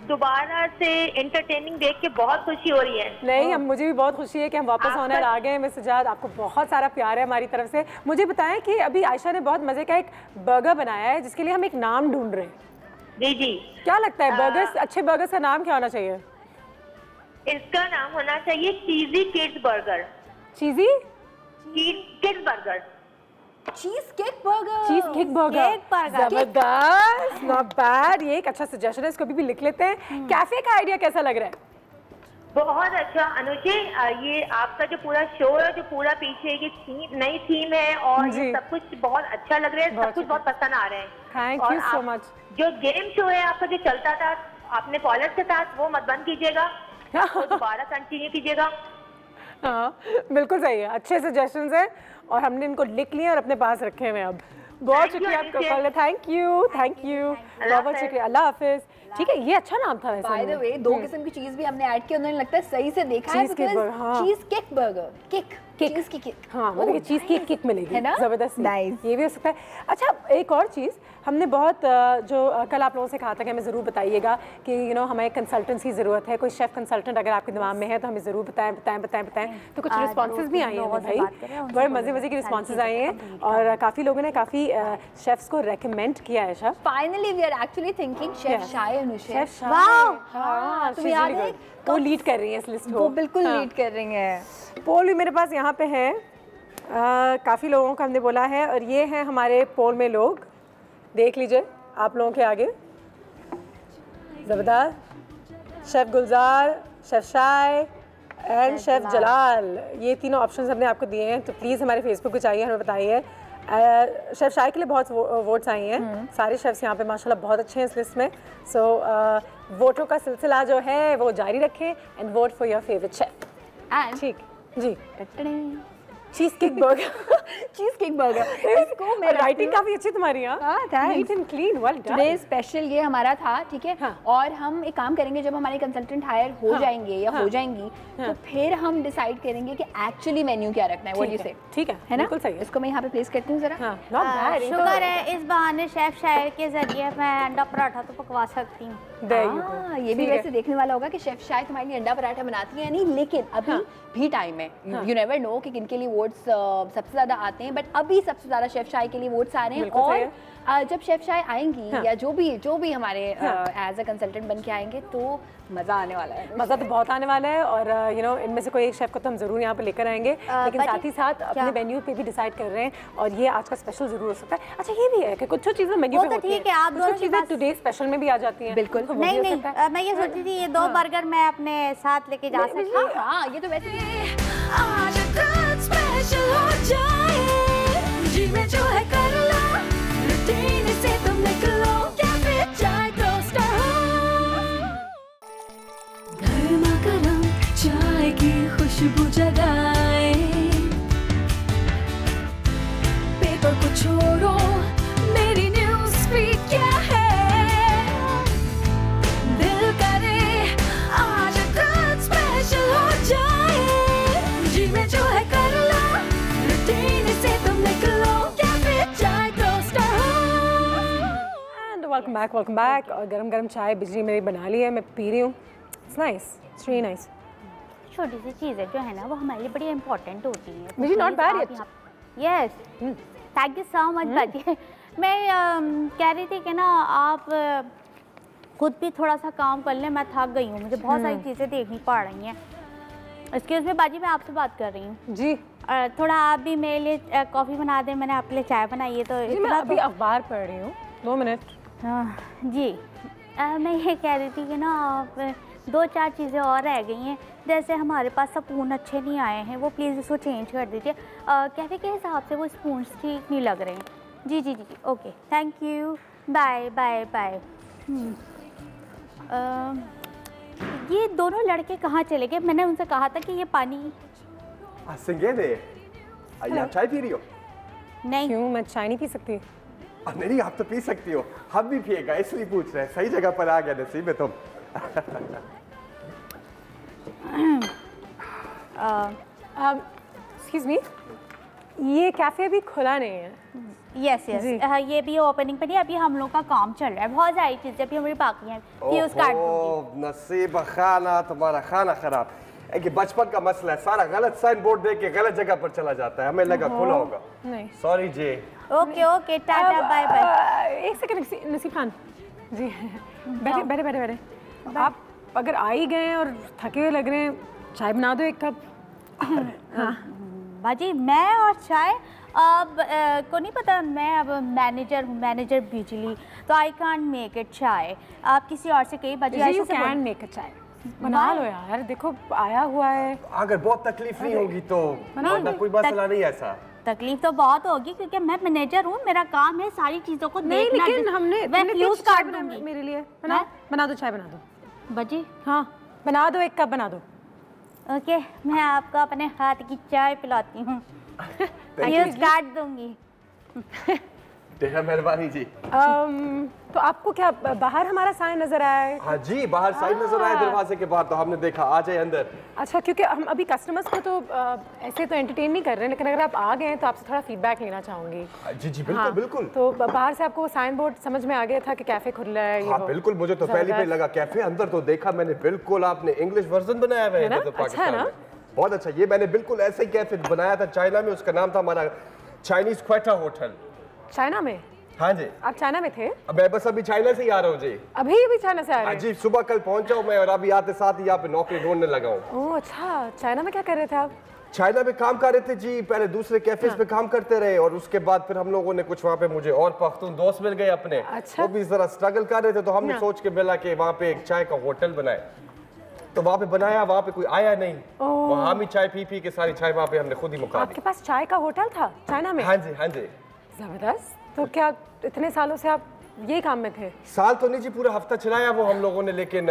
दोबारा से एंटरटेनिंग देख के बहुत खुशी हो रही है। नहीं, हम मुझे भी बहुत खुशी है कि हम वापस ऑनर आ गए हैं। मिस सजाद, आपको बहुत सारा प्यार है हमारी तरफ से। मुझे बताएं कि अभी आयशा ने बहुत मज़े का एक बर्गर बनाया है जिसके लिए हम एक नाम ढूंढ रहे हैं। जी जी, क्या लगता है बर्गर्स, अच्छे बर्गर्स का नाम क्या होना चाहिए? इसका नाम होना चाहिए cheesy kids burger. Cheesy kids burger, cheesecake burger, cheesecake burger, जबरदस्त, नॉट बैड। ये एक अच्छा सजेशन है, इसको भी लिख लेते हैं। कैफे का आइडिया कैसा लग रहा है? बहुत अच्छा अनुष्का, ये आपका जो पूरा शो है, जो पूरा पीछे ये नई थीम है और ये सब कुछ बहुत अच्छा लग रहा है, सब कुछ बहुत पसंद आ रहे हैं। Thank you so much. जो गेम शो है आपका जो चलता था अपने कॉलर के साथ, वो मत बंद कीजिएगा, दोबारा कंटिन्यू कीजिएगा। हाँ बिल्कुल सही है, अच्छे सजेशंस हैं और हमने इनको लिख लिए और अपने पास रखे हुए हैं। अब बहुत शुक्रिया आपका कॉल, थैंक यू बहुत शुक्रिया, अल्लाह हाफिज। ठीक है, ये अच्छा नाम था वैसे। बाय द वे, 2 किस्म की चीज भी हमने ऐड की, उन्होंने लगता है सही से देखा है। चीज केक बर्गर, चीज की केक, हाँ मतलब चीज की किक मिलेगी, है ना? जबरदस्त, नाइस, ये भी हो सकता है। अच्छा, एक और चीज़ हमने बहुत जो कल आप लोगों से कहा था कि हमें ज़रूर बताइएगा कि हमें कंसल्टेंसी की ज़रूरत है, कोई शेफ़ कंसल्टेंट अगर आपके दिमाग में है तो हमें ज़रूर बताएं। तो कुछ रिस्पॉन्सेज भी आए हैं भाई, बड़े मज़े की रिस्पॉन्सेज आए हैं और काफ़ी लोगों ने काफ़ी शेफ़्स को रेकमेंड किया है। Finally we are actually thinking chef Shai Anusha. Chef Shai, हाँ, तुम्हें याद है वो लीड कर रही है इस लिस्ट को। वो बिल्कुल लीड कर रही हैं। पोल भी मेरे पास यहाँ पे है, काफ़ी लोगों का हमने बोला है और ये हैं हमारे पोल में लोग, देख लीजिए आप लोगों के आगे। ज़बरदस्त, chef Gulzar, chef Shai and chef Jalal, ये तीनों ऑप्शंस हमने आपको दिए हैं। तो प्लीज़ हमारे फेसबुक पे जाइए, हमें बताइए। शेफ़ शाय के लिए बहुत वोट्स आई हैं, सारे शेफ़्स यहाँ पे माशाल्लाह बहुत अच्छे हैं इस लिस्ट में। सो वोटों का सिलसिला जो है वो जारी रखें and vote for your favourite chef. ठीक जी। Cheesecake burger, cheesecake burger, इसको मैं राइटिंग काफ़ी अच्छी तुम्हारी। Neat and clean, well done. Today special ये हमारा था, ठीक है। और हम एक काम करेंगे, जब हमारे कंसल्टेंट हायर हो जाएंगे या हो जाएंगी तो फिर हम डिसाइड करेंगे कि एक्चुअली मेन्यू क्या रखना है। वो से ठीक है ना, बिल्कुल सही। इसको मैं यहाँ पे प्लेस करती हूँ जरा। शुक्र है इस बहाने शेफ शायर के जरिए मैं अंडा पराठा तो पकवा सकती हूँ। ये भी वैसे देखने वाला होगा कि शेफ शायद तुम्हारे लिए अंडा पराठा बनाती है नहीं, लेकिन अभी भी टाइम है। यू नेवर नो कि किनके लिए वोट्स सबसे ज्यादा आते हैं, बट अभी सबसे ज्यादा शेफ शाय के लिए वोट्स आ रहे हैं। और जब शेफ शाय आएंगी या जो भी हमारे एज अ कंसल्टेंट बन के आएंगे तो मजा आने वाला है। मजा तो बहुत आने वाला है। और यू नो इनमें से कोई एक शेफ को तो हम जरूर यहाँ पे लेकर आएंगे, लेकिन साथ ही साथ अपने मेन्यू पे भी डिसाइड कर रहे हैं और ये आज का स्पेशल जरूर हो सकता है। अच्छा ये भी है कि कुछ चीजें मेन्यू पे होती ठीक है, आप दोनों चीजें टुडे स्पेशल में भी आ जाती हैं। बिल्कुल। नहीं मैं ये सोचती थी ये 2 बर्गर मैं अपने साथ लेके जा सकती हूँ। हाँ ये तो वैसे आज कुछ स्पेशल हो जाए, जी में जो है कर लो, रूटीन से तुम निकलो, कैफे चाय टोस्टर हो, गर्मा गर्म चाय की खुशबू जगाए, पेपर को छोड़ो, मेरी न्यूज़ फीड क्या है, दिल करे आज कुछ स्पेशल हो जाए, जी में जो है कर लो, रूटीन से तुम निकलो, कैफे चाय टोस्टर हो। And welcome back. और गरम गरम चाय बिजली मेरी बना ली है, मैं पी रही हूँ। It's nice, it's really nice. छोटी सी चीज़ें जो है ना वो हमारे लिए बड़ी इंपॉर्टेंट होती हैं। मुझे not bad it. Yes, thank you so much बाजी। मैं कह रही थी कि ना आप खुद भी थोड़ा सा काम कर लें, मैं थक गई हूँ, मुझे बहुत सारी चीज़ें देखनी पड़ रही हैं। एक्सक्यूज़ मी बाजी, मैं आपसे बात कर रही हूँ जी। थोड़ा आप भी मेरे लिए कॉफ़ी बना दें, मैंने आपके लिए चाय बनाई है। तो जी मैं अभी अखबार पढ़ रही हूँ, 2 मिनट। हाँ जी, मैं ये कह रही थी कि ना आप 2-4 चीज़ें और रह गई हैं, जैसे हमारे पास स्पून अच्छे नहीं आए हैं, वो प्लीज़ इसको चेंज कर दीजिए। कैफ़े के हिसाब से वो स्पून ठीक नहीं लग रहे हैं। जी जी जी जी, okay, thank you, bye bye bye. ये दोनों लड़के कहाँ चले गए? मैंने उनसे कहा था कि ये पानी। संगेदे, आप चाय पी रही हो? नहीं। क्यों, मैं चाय नहीं पी सकती? नहीं, आप तो पी सकती हो, हम भी पिएगा, इसलिए पूछ रहे हैं। सही जगह पर आ गया नसीब है तुम। एक्सक्यूज मी, ये कैफे अभी खुला नहीं है। यस यस, ये भी ओपनिंग पर नहीं, अभी हम लोग का काम चल रहा है, बहुत सारी चीज़ें अभी हमारी बाकी हैं। फ्यूज काट दूंगी। नसीब खाना, तुम्हारा खाना खराब। एक बचपन का मसला है, सारा गलत साइन बोर्ड देख के गलत जगह पर चला जाता है, हमें लगा खुला होगा। नहीं, सॉरी जी। Okay okay, tata bye bye. एक सेकंड नसीब खान जी, बैठे बैठे बैठे। आप अगर आ ही गए और थके हुए लग रहे हैं, चाय बना दो 1 कप। हाँ बाजी, मैं और चाय अब को नहीं पता, मैं अब मैनेजर हूँ, मैनेजर बिजली, तो आई कांट मेक इट चाय। आप किसी और से कही बाजी, यू कैन मेक इट चाय, बना लो यार, देखो आया हुआ है। अगर बहुत तकलीफ नहीं होगी तो वरना कोई मसला नहीं ऐसा। तकलीफ तो बहुत होगी क्योंकि मैं मैनेजर हूँ, मेरा काम है सारी चीज़ों को नहीं, देखना। लेकिन हमने फ्यूज काट दूंगी मेरे लिए। बना दो चाय, बना दो बाजी। हाँ बना दो, 1 कप बना दो। ओके, मैं आपको अपने हाथ की चाय पिलाती हूँ, फ्यूज काट दूंगी। मेहरबानी जी। तो आपको क्या बाहर हमारा साइन नजर आया है? हाँ जी, बाहर साइन नजर आया दरवाजे के बाहर, तो हमने देखा आ जाए अंदर। अच्छा, क्योंकि हम अभी कस्टमर्स को तो ऐसे तो एंटरटेन नहीं कर रहे हैं, लेकिन अगर आप आ गए हैं तो आपसे थोड़ा फीडबैक लेना चाहूंगी। जी जी बिल्कुल। हाँ, बिल्कुल। तो बाहर से आपको साइन बोर्ड समझ में आ गया था कि कैफे खुल रहा है? हाँ बिल्कुल, मुझे तो पहले पे लगा कैफे, अंदर तो देखा मैंने, बिल्कुल आपने इंग्लिश वर्जन बनाया हुआ है। अच्छा ना, बहुत अच्छा। ये मैंने बिल्कुल ऐसे ही कैफे बनाया था चाइना में, उसका नाम था हमारा चाइनीज क्वेटा होटल। चाइना में? हाँ जी। आप चाइना में थे? मैं बस अभी चाइना से ही आ रहा हूँ जी। अभी चाइना से आ रहे हैं? जी, सुबह कल पहुंचा हूँ मैं और अभी आते साथ ही यहाँ पे नौकरी ढूंढने लगा हूँ। ओह अच्छा, चाइना में क्या कर रहे थे आप? चाइना में काम कर रहे थे जी, पहले दूसरे कैफेज पे काम करते रहे और उसके बाद फिर हम लोगों ने कुछ वहाँ पे मुझे और पख्तून दोस्त मिल गए अपने। अच्छा। वो भी जरा स्ट्रगल कर रहे थे तो हमने सोच के मिला कि वहाँ पे एक चाय का होटल बनाए, तो वहाँ पे बनाया, वहाँ पे कोई आया नहीं, वहाँ हम ही चाय पी के सारी चाय वहाँ पे हमने खुद ही मुका दी। आपके पास चाय का होटल था चाइना में? हाँ जी, हाँ जी। जबरदस्त। तो क्या इतने सालों से आप यही काम में थे? साल तो नहीं जी, पूरा हफ्ता चलाया वो हम लोगों ने, लेकिन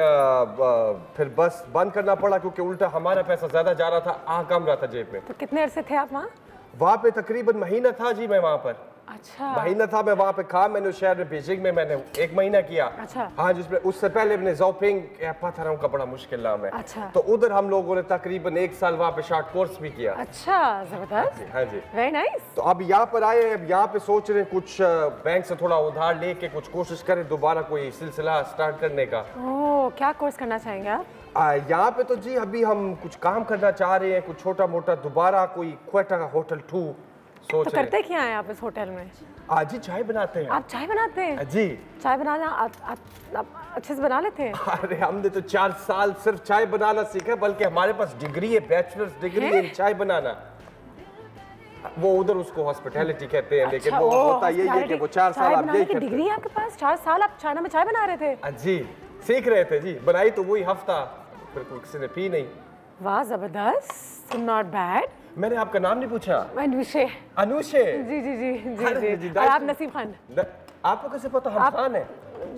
फिर बस बंद करना पड़ा क्योंकि उल्टा हमारा पैसा ज्यादा जा रहा था, आ कम रहा था जेब में। तो कितने अरसे थे आप वहाँ? वहाँ पे तकरीबन महीना था जी मैं वहाँ पर। अच्छा। महीना था मैं वहाँ पे काम, मैंने उस शहर में बीजिंग में मैंने 1 महीना किया। अच्छा। हाँ, जिसमें उससे पहले मैंने ज़ोपिंग पथराओं का बड़ा मुश्किल नाम है। अच्छा। तो उधर हम लोगों ने तकरीबन 1 साल वहाँ पे शॉर्ट कोर्स भी किया। अच्छा, जबरदस्त। हाँ जी। Very nice. तो अब यहाँ पर आए, अब यहाँ पे सोच रहे हैं कुछ बैंक से थोड़ा उधार लेके कुछ कोशिश करें दोबारा कोई सिलसिला स्टार्ट करने का। ओह, क्या कोर्स करना चाहेंगे आप? यहाँ पे तो जी अभी हम कुछ काम करना चाह रहे हैं, कुछ छोटा मोटा, दोबारा कोई क्वेटा का होटल 2 सोच तो करते क्या हैं आप इस होटल में? आज ही चाय बनाते हैं। आप चाय बनाते हैं? जी। चाय बनाना आप अच्छे से बना लेते हैं? अरे हमने तो 4 साल सिर्फ चाय बनाना सीखा, बल्कि हमारे पास डिग्री है, बैचलर्स डिग्री है चाय बनाना। वो उधर उसको हॉस्पिटैलिटी कहते हैं। अच्छा, लेकिन वो होता यही है कि वो 4 साल आप यही करते हैं। डिग्री है आपके पास? 4 साल आप चाइना में चाय बना रहे थे? जी, सीख रहे थे जी, बनाई तो वही हफ्ता, फिर किसी ने पी नहीं। वाह, जबरदस्त, नॉट बैड। मैंने आपका नाम नहीं पूछा। अनुशे। अनुशे? जी जी जी जी जी। और आप नसीब खान? आपको कैसे पता हम खान हैं?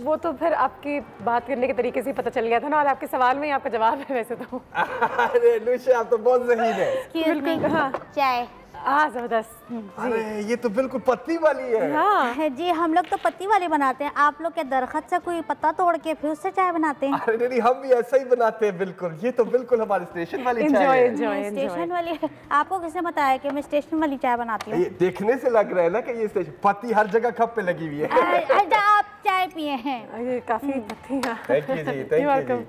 वो तो फिर आपकी बात करने के तरीके से पता चल गया था ना, और आपके सवाल में ही आपका जवाब है वैसे तो। अरे अनुशे, आप तो बहुत ज़हीन है। बिल्कुल। हाँ, चाय। जबरदस्त। अरे ये तो बिल्कुल पत्ती वाली है। हाँ जी, हम लोग तो पत्ती वाली बनाते हैं, आप लोग क्या दरख्त से कोई पत्ता तोड़ के फिर उससे चाय बनाते हैं? अरे नहीं, हम भी ऐसा ही बनाते हैं बिल्कुल। ये तो बिल्कुल हमारी स्टेशन वाली चाय है। स्टेशन वाली? आपको किसने बताया कि मैं स्टेशन वाली चाय बनाती हूँ? देखने से लग रहा है ना कि ये स्टेशन, पत्ती हर जगह खप पे लगी हुई है। आप चाय पिए हैं? ये काफी पत्ती। थैंक यू जी, थैंक यू।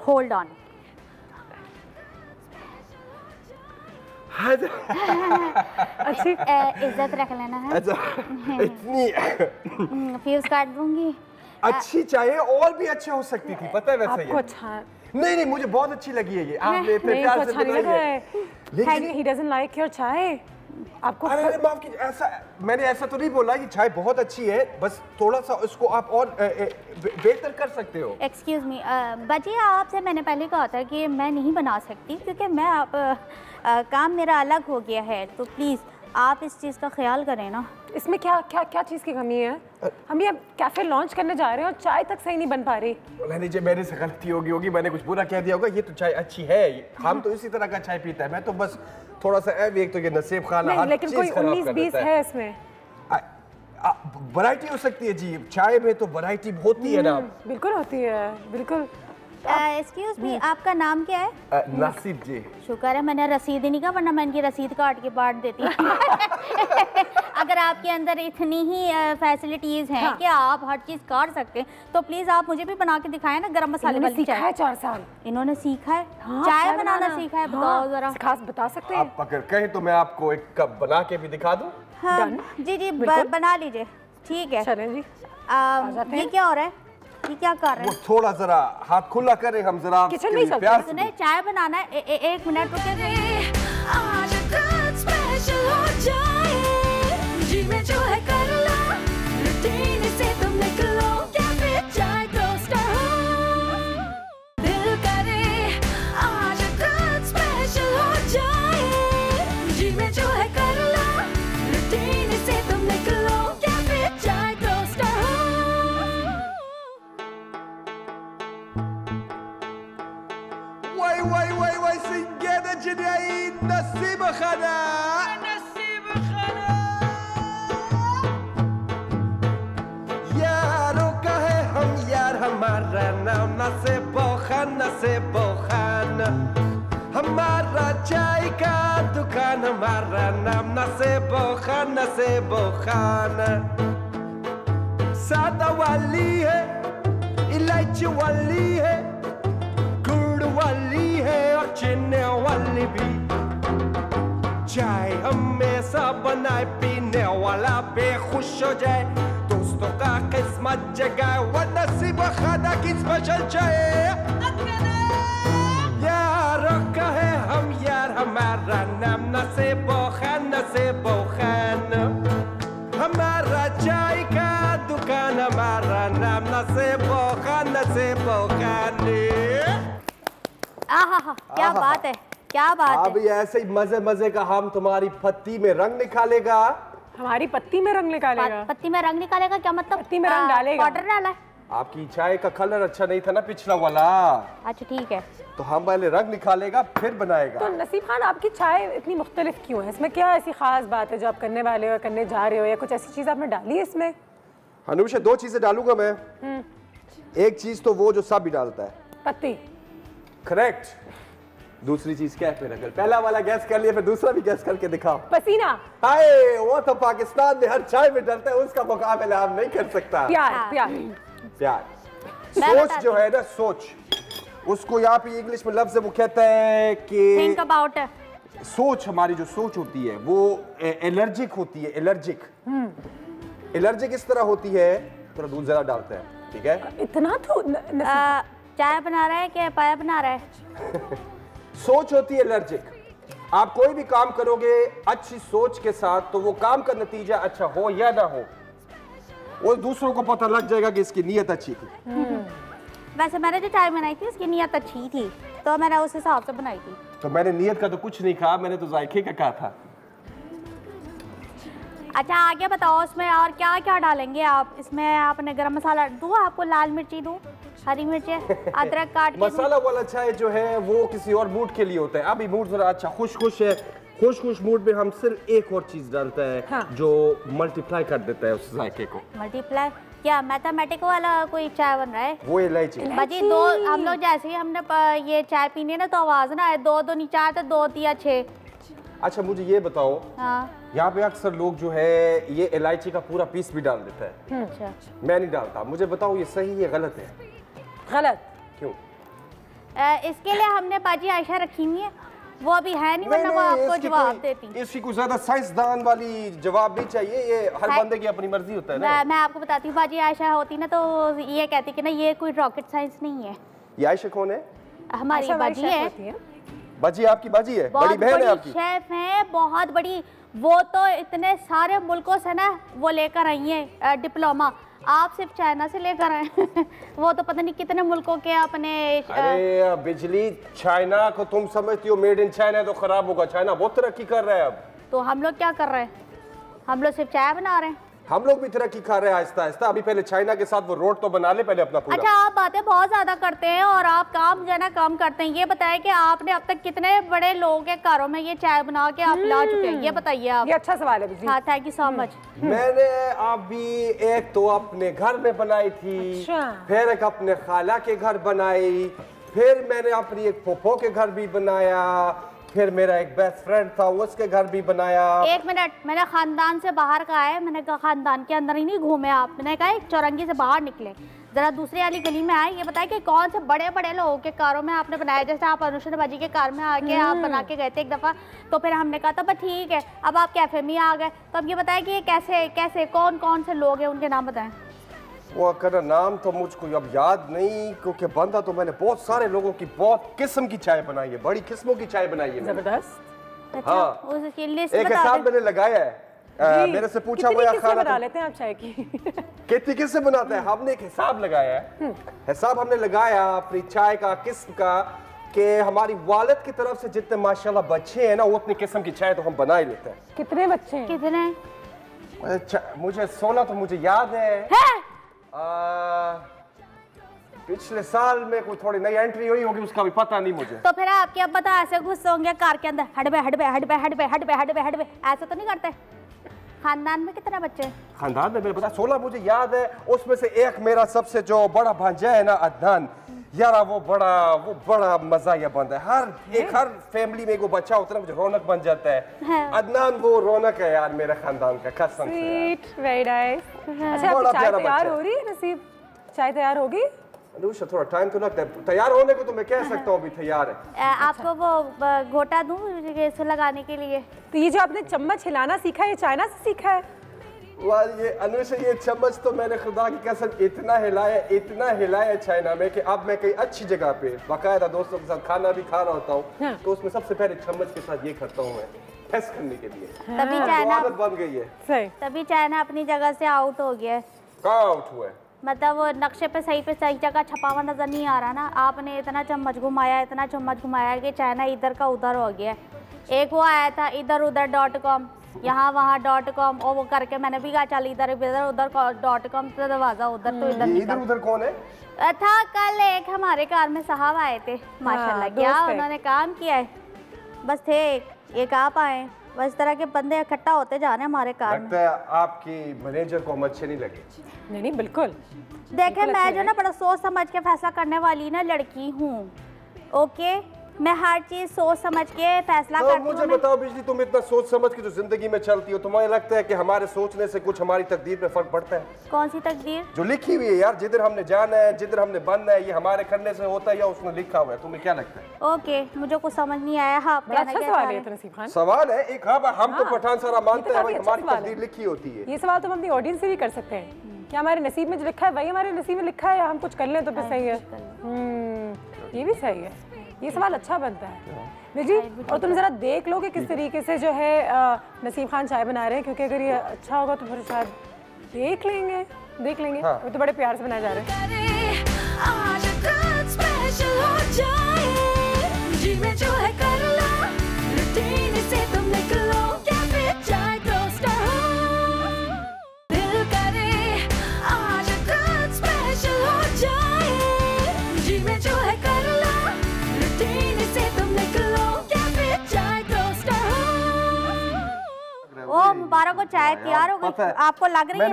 Hold on. अच्छी इज्जत रख लेना है। अच्छा, इतनी फ्यूज काट दूंगी। अच्छी चाय और भी अच्छी हो सकती थी, पता है वैसे। आपको अच्छा? नहीं, मुझे बहुत अच्छी लगी है ये, आपने इतने प्यार से बनाई है। लेकिन he doesn't like your चाय। आपको अरे माफ कीजिए, ऐसा मैंने ऐसा तो नहीं बोला। ये चाय बहुत अच्छी है, बस थोड़ा सा इसको आप और बेहतर कर सकते हो। एक्सक्यूज मी बजी, आपसे मैंने पहले कहा था कि मैं नहीं बना सकती क्योंकि मैं काम मेरा अलग हो गया है, तो प्लीज़ आप इस चीज़ का ख्याल करें ना। इसमें क्या क्या क्या चीज़ की कमी है? हम ये कैफे लॉन्च करने जा रहे हैं और चाय तक सही नहीं बन पा रही। नहीं, मेरे से गलती होगी, मैंने कुछ बुरा कह दिया होगा। ये तो चाय अच्छी है, हम तो इसी तरह का चाय पीता है। मैं तो बस थोड़ा सा एक तो ये नसीब खाना हर लेकिन कोई 19-20 है इसमें। वैरायटी हो सकती है जी, चाय में तो वैरायटी होती है ना। बिल्कुल होती है, बिल्कुल। एक्सक्यूज मी, आपका नाम क्या है? नासिब जी। शुक्र है मैंने रसीद ही नहीं कहा, वरना मैं इनकी रसीद काट के बांट देती। अगर आपके अंदर इतनी ही फैसिलिटीज हैं कि आप हर चीज कर सकते हैं, तो प्लीज आप मुझे भी बना के दिखाएं ना गरम मसाले वाली चाय। 4 साल इन्होंने सीखा है, चाय बनाना सीखा है। बताओ जरा, खास बता सकते हैं? आप अगर कहें तो मैं आपको एक कप बना के भी दिखा दूं। हाँ जी, बना लीजिए। ठीक है, चलें जी। ये क्या हो रहा है? ये क्या कर रहे हैं? वो थोड़ा जरा हाथ खुला करें हम जरा, किचन में प्यार से। सुने, चाय बनाना है। 1 मिनट रुके। आज रात स्पेशल हो जाए, जी में जो है कर लो, रूटीन से तुम निकलो, कैफे चाय टोस्टर हो, दिल करे आज रात स्पेशल हो जाए, जी में जो है कर लो, रूटीन से तुम निकलो, कैफे चाय टोस्टर हो। वाई सिंगेदा जिन्याई नसीब खाना, नसीब खाना। यारों का है हम यार, हमारा नाम नसीबो खान, हमारा चाय का दुकान, हमारा नाम नसीबो खान। सादा वाली है, इलायची वाली है, वाली है और चीनी वाली भी। चाय हमेशा बनाए, पीने वाला बेखुश हो जाए, दोस्त दोस्तों का किस्मत जगा वो नसीब खादा की स्पेशल चाय यार कहे हम यार हमारा नाम नसीबो खान हमारा चाय का दुकान हमारा नाम नसीबो खान आहा क्या बात है, क्या बात है। अभी ऐसे ही मजे मजे का हम तुम्हारी पत्ती में रंग निकालेगा। हमारी पत्ती में रंग निकालेगा? पत्ती में रंग निकालेगा क्या मतलब? पत्ती में रंग डालेगा, पाउडर डाला है। आपकी चाय का कलर अच्छा नहीं था ना पिछला वाला। अच्छा ठीक है, तो हम पहले रंग निकालेगा फिर बनाएगा। तो नसीब खान आपकी चाय इतनी मुख्तलिफ क्यों है? इसमें क्या ऐसी खास बात है जो आप करने वाले हो, करने जा रहे हो, या कुछ ऐसी चीज आपने डाली है इसमें? अनुषा दो चीजें डालूंगा मैं। एक चीज तो वो जो सब भी डालता है, पत्ती। करेक्ट। दूसरी चीज क्या है मेरा घर? पहला वाला गैस कर लिया, फिर दूसरा भी गैस करके दिखाओ। पसीना। हाय वो तो पाकिस्तान में हर चाय में डलता है, उसका मुकाबला आप नहीं कर सकता। प्यार प्यार प्यार। सोच जो है ना, सोच, उसको यहाँ पे इंग्लिश में लफ्ज वो कहता है कि थिंक अबाउट। सोच, हमारी जो सोच होती है वो एलर्जिक होती है। एलर्जिक एलर्जिक इस तरह होती है, थोड़ा दूध जरा डालते हैं, ठीक है? इतना तो चाय बना रहा है क्या पाया बना रहा है? सोच होती है एलर्जिक। आप कोई भी काम करोगे अच्छी सोच के साथ, तो वो काम का नतीजा अच्छा हो या ना हो, वो दूसरों को पता लग जाएगा कि इसकी नीयत अच्छी थी। वैसे मैंने जो चाय बनाई थी उसकी नीयत अच्छी थी, तो मैंने उस हिसाब से बनाई थी। तो मैंने नीयत का तो कुछ नहीं कहा, मैंने तो जायके का कहा था। अच्छा आगे बताओ, इसमें और क्या क्या डालेंगे आप? इसमें आपने गरम मसाला दूँ आपको, लाल मिर्ची दूँ, हरी मिर्ची, अदरक काट के? मसाला वाला चाय जो है वो किसी और मूड के लिए होता है। अभी मूड जरा अच्छा खुश है, खुश मूड में हम सिर्फ एक और चीज डालते हैं। हाँ। जो मल्टीप्लाई कर देता है उस जायके को। मल्टीप्लाई क्या मैथमेटिक वाला कोई चाय बन रहा है? वो इलायची। बाजी दो, हम लोग जैसे ही हमने ये चाय पीनी है ना, तो आवाज ना आए 2 2 नहीं 4 तो 2 3 6। अच्छा मुझे ये बताओ, हाँ। यहाँ पे अक्सर लोग जो है ये इलायची का पूरा पीस भी डाल देता है। अच्छा। मैं नहीं डालता। मुझे बताओ ये सही है गलत है? गलत। क्यों? इसके लिए हमने बाजी आयशा रखी हुई है, वो अभी है नहीं, वरना वो आपको जवाब देती। इसकी कोई ज्यादा साइंसदान वाली जवाब नहीं चाहिए, ये हर बंदे की अपनी मर्जी होता है ना। मैं आपको बताती हूँ, बाजी आयशा होती ना तो ये कहती कि ना ये कोई रॉकेट साइंस नहीं है। ये आयशा कौन है? हमारी बाजी है। बाजी आपकी बाजी है? बड़ी बहन है आपकी? शेफ है, बहुत बड़ी। वो तो इतने सारे मुल्कों से ना वो लेकर आई है डिप्लोमा, आप सिर्फ चाइना से लेकर आए। वो तो पता नहीं कितने मुल्कों के अपने। अरे बिजली, चाइना को तुम समझती हो मेड इन चाइना तो खराब होगा। चाइना बहुत तरक्की कर रहा है अब। तो हम लोग क्या कर रहे हैं? हम लोग सिर्फ चाय बना रहे हैं। हम लोग भी तरक्की कर रहे हैं आहिस्ता आहिस्ता। अभी पहले चाइना के साथ वो रोड तो बना ले पहले अपना पूरा। अच्छा आप बातें बहुत ज्यादा करते हैं और आप काम जो है ना कम करते हैं। ये बताएं कि आपने अब तक कितने बड़े लोगों के घरों में ये चाय बना के आप ला चुके हैं? ये बताइए आप। ये अच्छा सवाल है। हाँ थैंक यू सो मच। मैंने अभी एक तो अपने घर में बनाई थी। अच्छा। फिर एक अपने खाला के घर बनाई, फिर मैंने अपनी एक पोपो के घर भी बनाया, फिर मेरा एक बेस्ट फ्रेंड था उसके घर भी बनाया। एक मिनट, मैंने खानदान से बाहर कहा है, मैंने कहा खानदान के अंदर ही नहीं घूमे आप। मैंने कहा एक चौरंगी से बाहर निकले, जरा दूसरी वाली गली में आए। ये बताए कि कौन से बड़े बड़े लोगों के कारों में आपने बनाया? जैसे आप अनुष्का बाजी के कार में आके आप बना के गए थे एक दफ़ा, तो फिर हमने कहा था बस ठीक है, अब आप कैफे में आ गए। तो अब ये बताए कि ये कैसे कैसे कौन कौन से लोग हैं, उनके नाम बताएं। वो का नाम तो मुझको अब याद नहीं, क्योंकि बंदा तो मैंने बहुत सारे लोगों की बहुत किस्म की चाय बनाई है, बड़ी किस्मों की चाय बनाई है। जबरदस्त। हाँ, उसकी लिस्ट एक हिसाब मैंने लगाया है। मेरे से पूछा हुआ खाना बना लेते हैं आप चाय की? कितनी किस्म बनाते हैं? हमने एक हिसाब लगाया है। हिसाब हमने लगाया अपनी चाय का, किस्म का, कि हमारी वालिद की तरफ से जितने माशाल्लाह बच्चे हैं ना, वो उतनी किस्म की चाय तो हम बना ही लेते हैं। कितने बच्चे हैं? कितने? मुझे 16 तो मुझे याद है। पिछले साल में कोई थोड़ी नई एंट्री हुई होगी, उसका भी पता नहीं मुझे। तो फिर आपके अब्बा तो ऐसे घुस होंगे कार के अंदर, हटबे हटबे हटबे हटबे हटबे हटबे हटबे, ऐसे तो नहीं करते? खानदान में कितने बच्चे हैं? खानदान में मेरे पता 16 मुझे याद है। उसमें से एक मेरा सबसे जो बड़ा भांजा है ना अदनान, यार वो बड़ा मजा ये बंदा है। हर फैमिली में एक वो बच्चा होता है ना, मुझे रौनक बन जाता है। अदनान वो रौनक है यार मेरे खानदान का, कसम से। Sweet, very nice. अच्छा आपकी चाय तैयार हो रही है नसीब? चाय तैयार होगी? अनुषा थोड़ा टाइम तो लगता है तैयार होने को, तो मैं कह सकता हूँ अभी तैयार है। आपको वो घोटा दूं इसे लगाने के लिए? तो ये जो आपने चम्मच हिलाना सीखा है, ये चाइना से सीखा है? वाह, ये अनुषा, ये चम्मच तो मैंने खुदा की कसम इतना हिलाया चाइना में कि अब मैं कहीं अच्छी जगह पे बाकायदा दोस्तों के साथ खाना भी खा रहा होता हूँ तो उसमें सबसे पहले चम्मच के साथ ये करता हूँ मैं, टेस्ट करने के लिए। तभी चाइना आदत बन गई है। सही। तभी चाइना अपनी जगह से आउट हो गया है। कहाँ आउट हुआ है? मतलब वो नक्शे पे सही जगह छपा हुआ नजर नहीं आ रहा ना। आपने इतना चम्मच घुमाया कि चाइना इधर का उधर हो गया। एक वो आया था इधर उधर .com, यहाँ वहाँ .com, और वो करके मैंने भी कहा चल इधर उधर .com से दरवाजा उधर तो इधर उधर कौन है था। कल एक हमारे कार में साहब आए थे माशाल्लाह, क्या उन्होंने काम किया है। बस थे एक आप आए, बस इस तरह के बंदे इकट्ठा होते जा रहे हैं हमारे कार में। लगता है आपकी मैनेजर को हम अच्छे नहीं लगे। नहीं बिल्कुल। देखे मैं जो ना बड़ा सोच समझ के फैसला करने वाली ना लड़की हूँ। ओके, मैं हर चीज सोच समझ के फैसला करती हूँ। मुझे बताओ बिजली, तुम इतना सोच समझ के जो जिंदगी में चलती हो, तुम्हें लगता है कि हमारे सोचने से कुछ हमारी तकदीर में फर्क पड़ता है? कौन सी तकदीर? जो लिखी हुई है यार, जिधर हमने जाना है, जिधर हमने बनना है, ये हमारे करने से होता है या उसने लिखा हुआ है? तुम्हें क्या लगता है? ओके, मुझे कुछ समझ नहीं आया। हाँ, सवाल है एक। हाँ, हम तो पठान सारा मानते हैं हमारी तकदीर लिखी होती है। ये सवाल तो हम अपनी ऑडियंस से भी कर सकते हैं। क्या हमारे नसीब में जो लिखा है वही हमारे नसीब में लिखा है, या हम कुछ कर लें तो फिर सही है? ये भी सही है। ये सवाल अच्छा बनता है जी। और तुम जरा देख लो कि किस तरीके से जो है नसीब खान चाय बना रहे हैं, क्योंकि अगर ये अच्छा होगा तो फिर शायद देख लेंगे। हाँ। वो तो बड़े प्यार से बनाए जा रहे हैं। आज कुछ स्पेशल हो जाए, जी में जो है कर लो, रूटीन से तुम निकलो, कैफे चाय टोस्टर हो, दिल करे आज कुछ स्पेशल हो जाए, जी में जो है कर लो, रूटीन से तुम निकलो, कैफे चाय टोस्टर हो। ओ मुबारक हो, चाय तैयार हो गई। आपको लग रही है?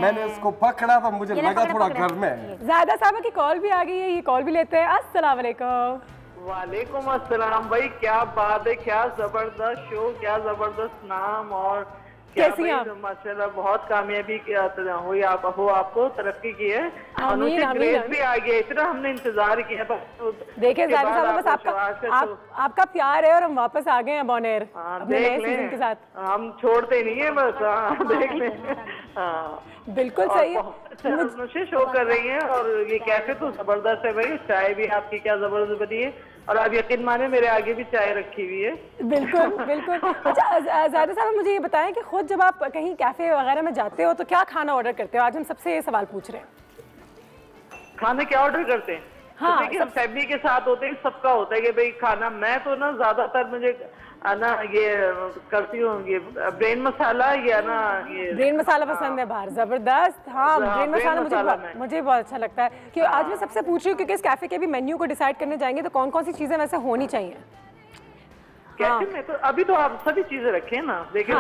मैंने इसको पकड़ा तो मुझे लगा थोड़ा गर्म है। ज़ायदा साहब की कॉल भी आ गई है, ये कॉल भी लेते हैं। अस्सलाम वालेकुम। वालेकुम अस्सलाम भाई, क्या बात है, क्या जबरदस्त शो, क्या जबरदस्त नाम, और कैसी आप? माशाल्लाह बहुत कामयाबी हुई, आपको तरक्की की है। आमीन, ग्रेस भी आ गया, इतना हमने इंतजार किया। देखिए ज़ाहिर साहब, बस आपका प्यार है और हम वापस आ गए हैं बॉनेर अपने नए सीजन के साथ। हम छोड़ते नहीं है, बस देख लें। बिल्कुल सही है। शो कर रही है और ये कैफे तो जबरदस्त है भाई। चाय भी आपकी क्या जबरदस्त बनी है, और आप यकीन माने मेरे आगे भी चाय रखी हुई है। बिल्कुल। अच्छा ज़ाहिर साहब, मुझे ये बताएं कि खुद जब आप कहीं कैफे वगैरह में जाते हो तो क्या खाना ऑर्डर करते हो? आज हम सबसे ये सवाल पूछ रहे हैं। खाना क्या ऑर्डर करते हैं? हाँ, तो हम फैमिली के साथ होते हैं, सबका होता है कि भाई खाना। मैं तो ना ज्यादातर मुझे ना ये करती हूँ, ये ब्रेन मसाला, या ना ये ब्रेन मसाला पसंद है बाहर। जबरदस्त। हाँ, ब्रेन मसाला मुझे बहुत अच्छा लगता है। कि आज मैं सबसे पूछ रही हूँ क्योंकि इस कैफे के भी मेन्यू को डिसाइड करने जाएंगे तो कौन कौन सी चीजें वैसे होनी चाहिए कैफे में? तो अभी तो आप सभी चीजें रखे हैं ना, देखिए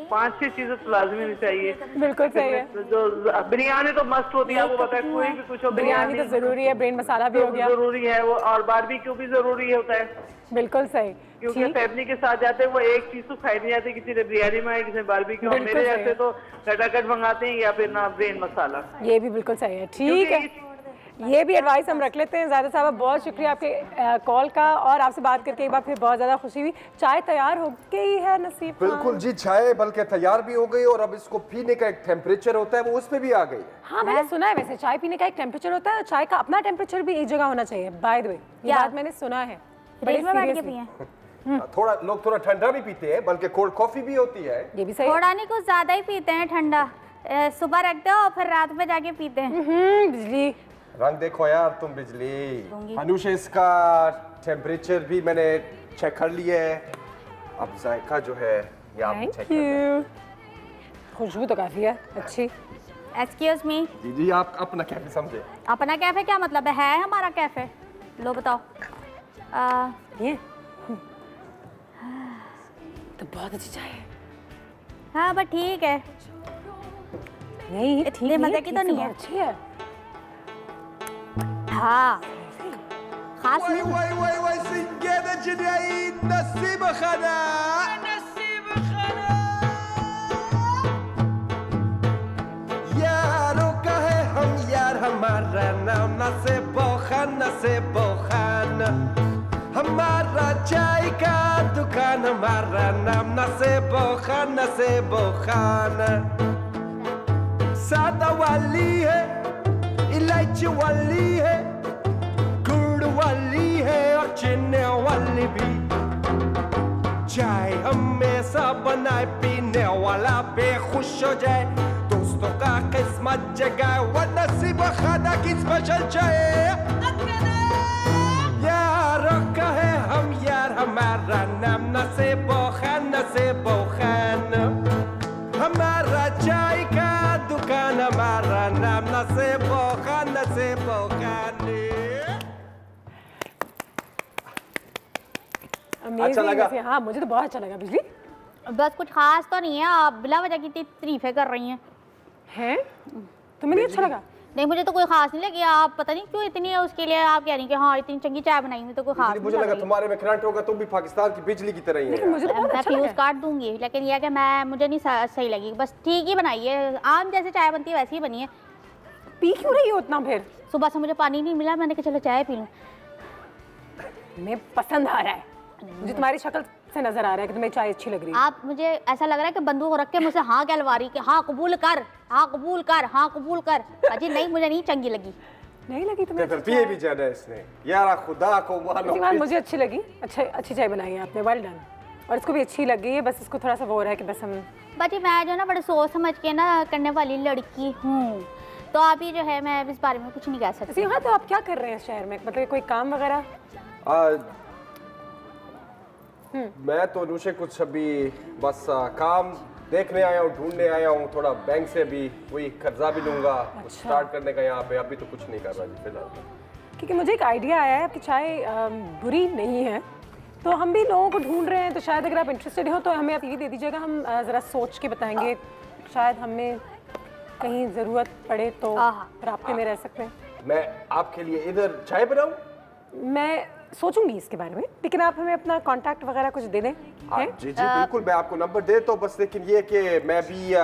5-6 चीजें तो लाजमी होनी चाहिए। बिल्कुल सही है। जो बिरयानी तो मस्त होती है, आपको पता है, कोई भी कुछ हो, बिरयानी तो जरूरी है, ब्रेन मसाला भी हो गया, जरूरी है वो, और बारबेक्यू भी जरूरी होता है। बिल्कुल सही, क्योंकि फैमिली के साथ जाते हैं, वो एक चीज तो खाई नहीं जाती, किसी ने बिरयानी मंगाई, किसी ने बारबेक्यू। मेरे जैसे तो कटाकट मंगाते हैं या फिर ना ब्रेन मसाला। ये भी बिल्कुल सही है। ठीक है, ये भी एडवाइस हम रख लेते हैं। ज़ाहिर साहब, बहुत शुक्रिया आपके कॉल का, और आपसे बात करके एक बार फिर बहुत ज़्यादा खुशी हुई। चाय तैयार हो गई है नसीब? बिल्कुल जी, चाय बल्कि तैयार भी हो गई, और अब इसको पीने का एक टेम्परेचर होता है, वो उस पे भी आ गई है। हाँ, मैंने सुना है वैसे चाय पीने का एक टेम्परेचर होता है, चाय का अपना टेम्परेचर भी एक जगह होना चाहिए। बाय द वे, ये बात मैंने सुना है। थोड़ा लोग थोड़ा ठंडा भी पीते हैं, बल्कि कोल्ड कॉफी भी होती है। ये भी सही। थोड़ा नहीं, कुछ ज्यादा ही पीते हैं ठंडा। सुबह रखते हो और फिर रात में जाके पीते हैं। बिजली रंग देखो यार तुम बिजली। अनुषा, इसका टेम्परेचर भी मैंने चेक कर लिया है। अब जायका जो है ये आप चेक कर, खुशबू तो काफी है अच्छी। एक्सक्यूज मी जी, आप अपना कैफे समझे? अपना कैफे क्या मतलब है हमारा कैफे? लो बताओ। ये तो बहुत अच्छी चाय है। हाँ बस ठीक है, नहीं इतने मजे की तो नहीं है, अच्छी है। हाँ खास नहीं। वाई सिंगेदा जिनाई नसीब खाना, यारों का है हम यार, हमारा नाम नसीब खान, हमारा चाय का दुकान हमारा नाम नसीबो खान सादा वाली है इलायची वाली है गुड़ वाली है और चीनी वाली भी चाय हमेशा बनाए पीने वाला बेखुश हो जाए दोस्तों का किस्मत जगाए वो नसीब खाना की स्पेशल चाय यारों का है हम यार हमारा नाम नसीबो खान हमारा चाय का दुकान हमारा नाम नसीबो खान अच्छा लगा? हाँ मुझे तो बहुत अच्छा लगा। बिजली बस कुछ खास तो नहीं है, आप बिला वजह की तारीफें कर रही हैं। हैं? तुम्हें नहीं अच्छा लगा? नहीं मुझे तो कोई खास नहीं लगी, आप पता नहीं क्यों इतनी उसके लिए आप कह रही हैं कि हाँ इतनी चंगी चाय बनाई हुई तो कोई खास मुझे लगा तुम्हारे में करंट होगा तुम भी पाकिस्तान की बिजली की तरह ही है। मुझे तो बहुत अच्छा लगा। मैं काट दूंगी लेकिन यह कि मुझे नहीं सही लगी, बस ठीक ही बनाई है, आम जैसे चाय बनती है वैसे ही बनी है। पी क्यों रही हो उतना? फिर सुबह से मुझे पानी नहीं मिला, मैंने कहा चलो चाय पी लूँ। मैं पसंद आ रहा है, मुझे तुम्हारी शक्ल से नजर आ रहा है कि तुम्हें चाय अच्छी लग रही है। आप मुझे ऐसा लग रहा है कि बंदूक रख के मुझसे हाँ कहलवा रही कि हाँ कबूल कर, हाँ कबूल कर, हाँ कबूल कर। अजी नहीं मुझे नहीं चंगी लगी। नहीं लगी तुम्हें? फिर पिए भी जाना इसने यार, खुदा को मानो। मुझे अच्छी लगी, अच्छी चाय बनाई है आपने, वेल डन। और इसको भी अच्छी लग गई है, बस इसको थोड़ा सा वो हो रहा है कि बस हम बाजी मैं जो ना बड़े सोच समझ के ना करने वाली लड़की हूँ, तो अभी जो है मैं इस बारे में कुछ नहीं कह सकती। हाँ तो आप क्या कर रहे हैं शहर में, मतलब कोई काम वगैरह? मैं तो अनुषे कुछ अभी बस काम देखने आया हूँ, ढूंढने आया हूँ, थोड़ा बैंक से भी वही कर्जा भी लूंगा, कुछ स्टार्ट करने का यहाँ पे। अभी तो कुछ नहीं कर रहा जी फिलहाल, क्योंकि मुझे एक आइडिया आया है आपकी चाय बुरी नहीं है, तो हम भी लोगों को ढूंढ रहे हैं, तो शायद अगर आप इंटरेस्टेड हो तो हमें आप ये दे दीजिएगा, हम ज़रा सोच के बताएंगे, शायद हमें कहीं ज़रूरत पड़े तो राब्ते में रह सकते हैं। मैं आपके लिए इधर चाय बनाऊँ? मैं सोचूंगी इसके बारे में, लेकिन आप हमें अपना कांटेक्ट वगैरह कुछ दे दें। जी बिल्कुल, मैं आपको नंबर दे तो बस, लेकिन ये कि मैं भी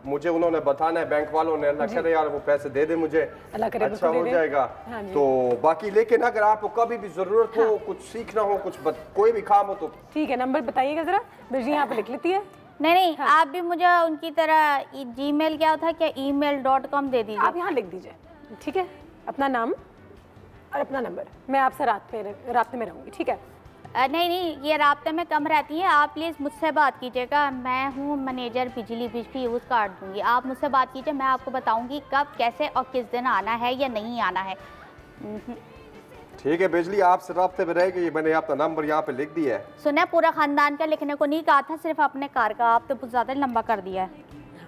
मुझे उन्होंने बताना है, बैंक वालों ने, अल्लाह करे यार वो पैसे दे दे मुझे, अच्छा हो जाएगा। तो बाकी लेकिन अगर आपको कभी भी जरूरत हो, कुछ सीखना हो, कुछ कोई भी काम हो तो ठीक है, नंबर बताइएगा जरा। बिजली यहाँ पे लिख लेती है। नहीं आप भी मुझे उनकी तरह जीमेल क्या था क्या email.com दे दीजिए। आप यहाँ लिख दीजिए, ठीक है, अपना नाम और अपना नंबर। मैं आपसे राब्ते में रहूँगी, ठीक है? नहीं ये राब्ते में कम रहती हैं, आप प्लीज़ मुझसे बात कीजिएगा। मैं हूँ मैनेजर बिजली यूज़ कार्ड दूँगी, आप मुझसे बात कीजिए, मैं आपको बताऊँगी कब कैसे और किस दिन आना है या नहीं आना है। ठीक है बिजली, आपसे राब्ते में रहेगी। मैंने आपका नंबर यहाँ पे लिख दिया है। सुने पूरा खानदान का लिखने को नहीं कहा था, सिर्फ अपने कार का, आप तो बहुत ज़्यादा लंबा कर दिया है।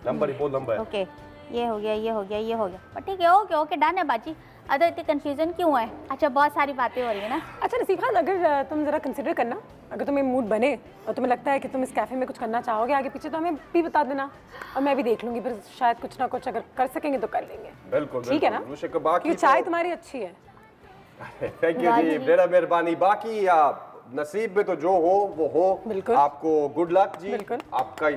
नंबर ही बहुत लंबा है। ओके ये हो गया, ये हो गया, ये हो गया, पर ठीक है, ओके ओके डन है बाजी। अरे इतनी कंफ्यूजन क्यों है? अच्छा बहुत सारी बातें हो रही है ना। अच्छा नसीब खान, अगर तुम ज़रा कंसिडर करना, अगर तुम्हें मूड बने और तुम्हें लगता है कि तुम इस कैफ़े में कुछ करना चाहोगे आगे पीछे, तो हमें भी बता देना और मैं भी देख लूँगी, फिर शायद कुछ ना कुछ अगर कर सकेंगे तो कर लेंगे। बिल्कुल ठीक है ना? क्योंकि चाय तुम्हारी अच्छी है। थैंक यू जी, बड़ा मेहरबानी। बाकी नसीब में तो जो हो वो हो। बिल्कुल। आपको गुड लक जी। बिल्कुल। आपका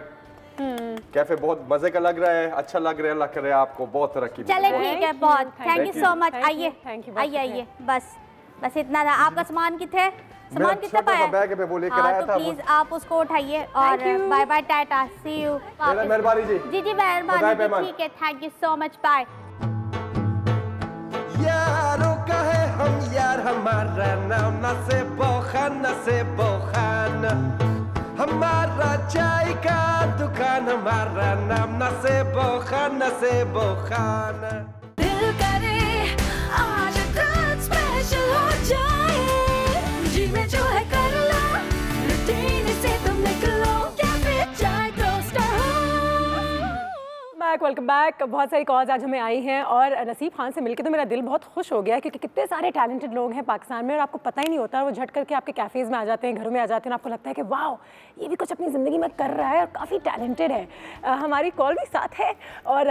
कैफे बहुत मजे का लग रहा है, अच्छा लग रहा है, अल्लाह करे आपको बहुत तरक्की। चले ठीक है, बहुत थैंक यू सो मच। आइए आइए, बस इतना था। आपका सामान कितने? सामान कितना पाया? बैग में वो लेकर आया था। प्लीज आप उसको उठाइए और bye bye, tata, see you. मेहरबानी जी। जी मेहरबानी, ठीक है, thank you so much, bye. यारों का है हम यार, हमारा नाम नसीबो खान हमारा चाय का दुकान, हमारा नाम नसीबो खान। दिल करे आज कुछ स्पेशल हो जाए, जी में जो है कर लो, रूटीन से तुम निकलो, कैफे चाय टोस्टर हो। Welcome back. बहुत सारी कॉल्स आज हमें आई हैं और नसीब खान से मिलकर तो मेरा दिल बहुत खुश हो गया, क्योंकि कितने सारे टैलेंटेड लोग हैं पाकिस्तान में और आपको पता ही नहीं होता, वो झट करके आपके कैफ़ेज़ में आ जाते हैं, घरों में आ जाते हैं, आपको लगता है कि वाह ये भी कुछ अपनी ज़िंदगी में कर रहा है और काफ़ी टैलेंटेड है। हमारी कॉल भी साथ है और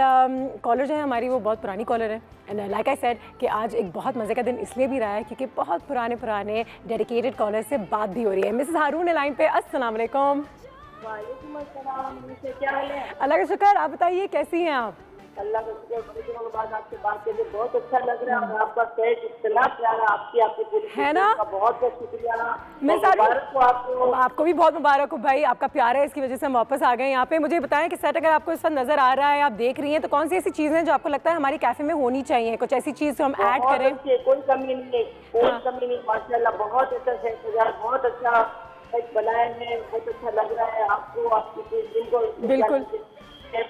कॉलर जो है हमारी वो बहुत पुरानी कॉलर है। एंड लाइक आई सेड कि आज एक बहुत मज़े का दिन इसलिए भी रहा है क्योंकि बहुत पुराने डेडिकेटेड कॉलर से बात भी हो रही है। मिसेस हारून लाइन पे, अस्सलाम वालेकुम। वालेकुम अस्सलाम, क्या हाल है? अल्लाह का शुक्र, आप बताइए कैसी हैं आप? अल्लाह का शुक्र, बड़े दिनों के बाद आपसे बात करके बहुत अच्छा लग रहा है और आपका सेट इतना प्यारा, आपकी पूरी है ना, बहुत बहुत शुक्रिया। मैं मुबारक हो आपको भी बहुत मुबारक हो भाई, आपका प्यार है, इसकी वजह से हम वापस आ गए यहाँ पे। मुझे बताएं कि सेट अगर आपको इस वक्त नजर आ रहा है, आप देख रही हैं, तो कौन सी ऐसी चीज़ें हैं जो आपको लगता है हमारी कैफे में होनी चाहिए, कुछ ऐसी चीज़ जो हम ऐड करें? कोई कमी नहीं है, कोई कमी नहीं, माशाल्लाह बहुत अच्छा सेट, बहुत अच्छा सेट बनाए हैं, बहुत अच्छा लग रहा है आपको, आपकी जिनको बिल्कुल मैं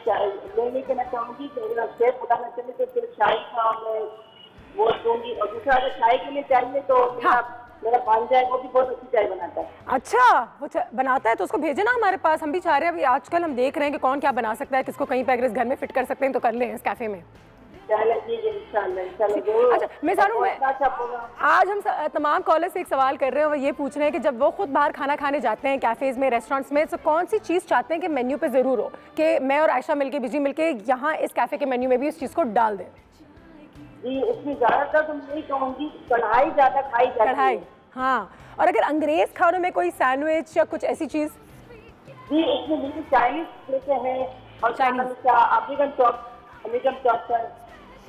कहना चाहूँगी कि अगर आप शेफ बताना चाहिए तो फिर चाय का मैं वो दूंगी, और दूसरा अगर चाय के लिए चाहिए तो मेरा भांजा है, वो भी बहुत अच्छी चाय बनाता है। अच्छा, वो बनाता है तो उसको भेजे ना हमारे पास, हम भी चाह रहे हैं। अभी आजकल हम देख रहे हैं कि कौन क्या बना सकता है, किसको कहीं पे अगर इस घर में फिट कर सकते हैं तो कर लें इस कैफे में। अच्छा मैं जानूँ, आज हम तमाम कॉलर से एक सवाल कर रहे हैं, वो ये पूछ रहे हैं कि जब वो खुद बाहर खाना खाने जाते हैं कैफेज में, रेस्टोरेंट्स में, तो कौन सी चीज़ चाहते हैं कि मेन्यू पे ज़रूर हो, कि मैं और आयशा मिलके, बिजी मिलके यहाँ इस कैफे के मेन्यू में भी इस चीज़ को डाल दें? जी, इसमें ज़्यादातर तो मैं कहूँगी कढ़ाई ज़्यादा खाई जाती है। कढ़ाई, हाँ। और अगर अंग्रेज खानों में कोई सैंडविच या कुछ ऐसी चीज़? जी, इसमें चाइनीज लेते हैं और अमेरिकन चॉपर।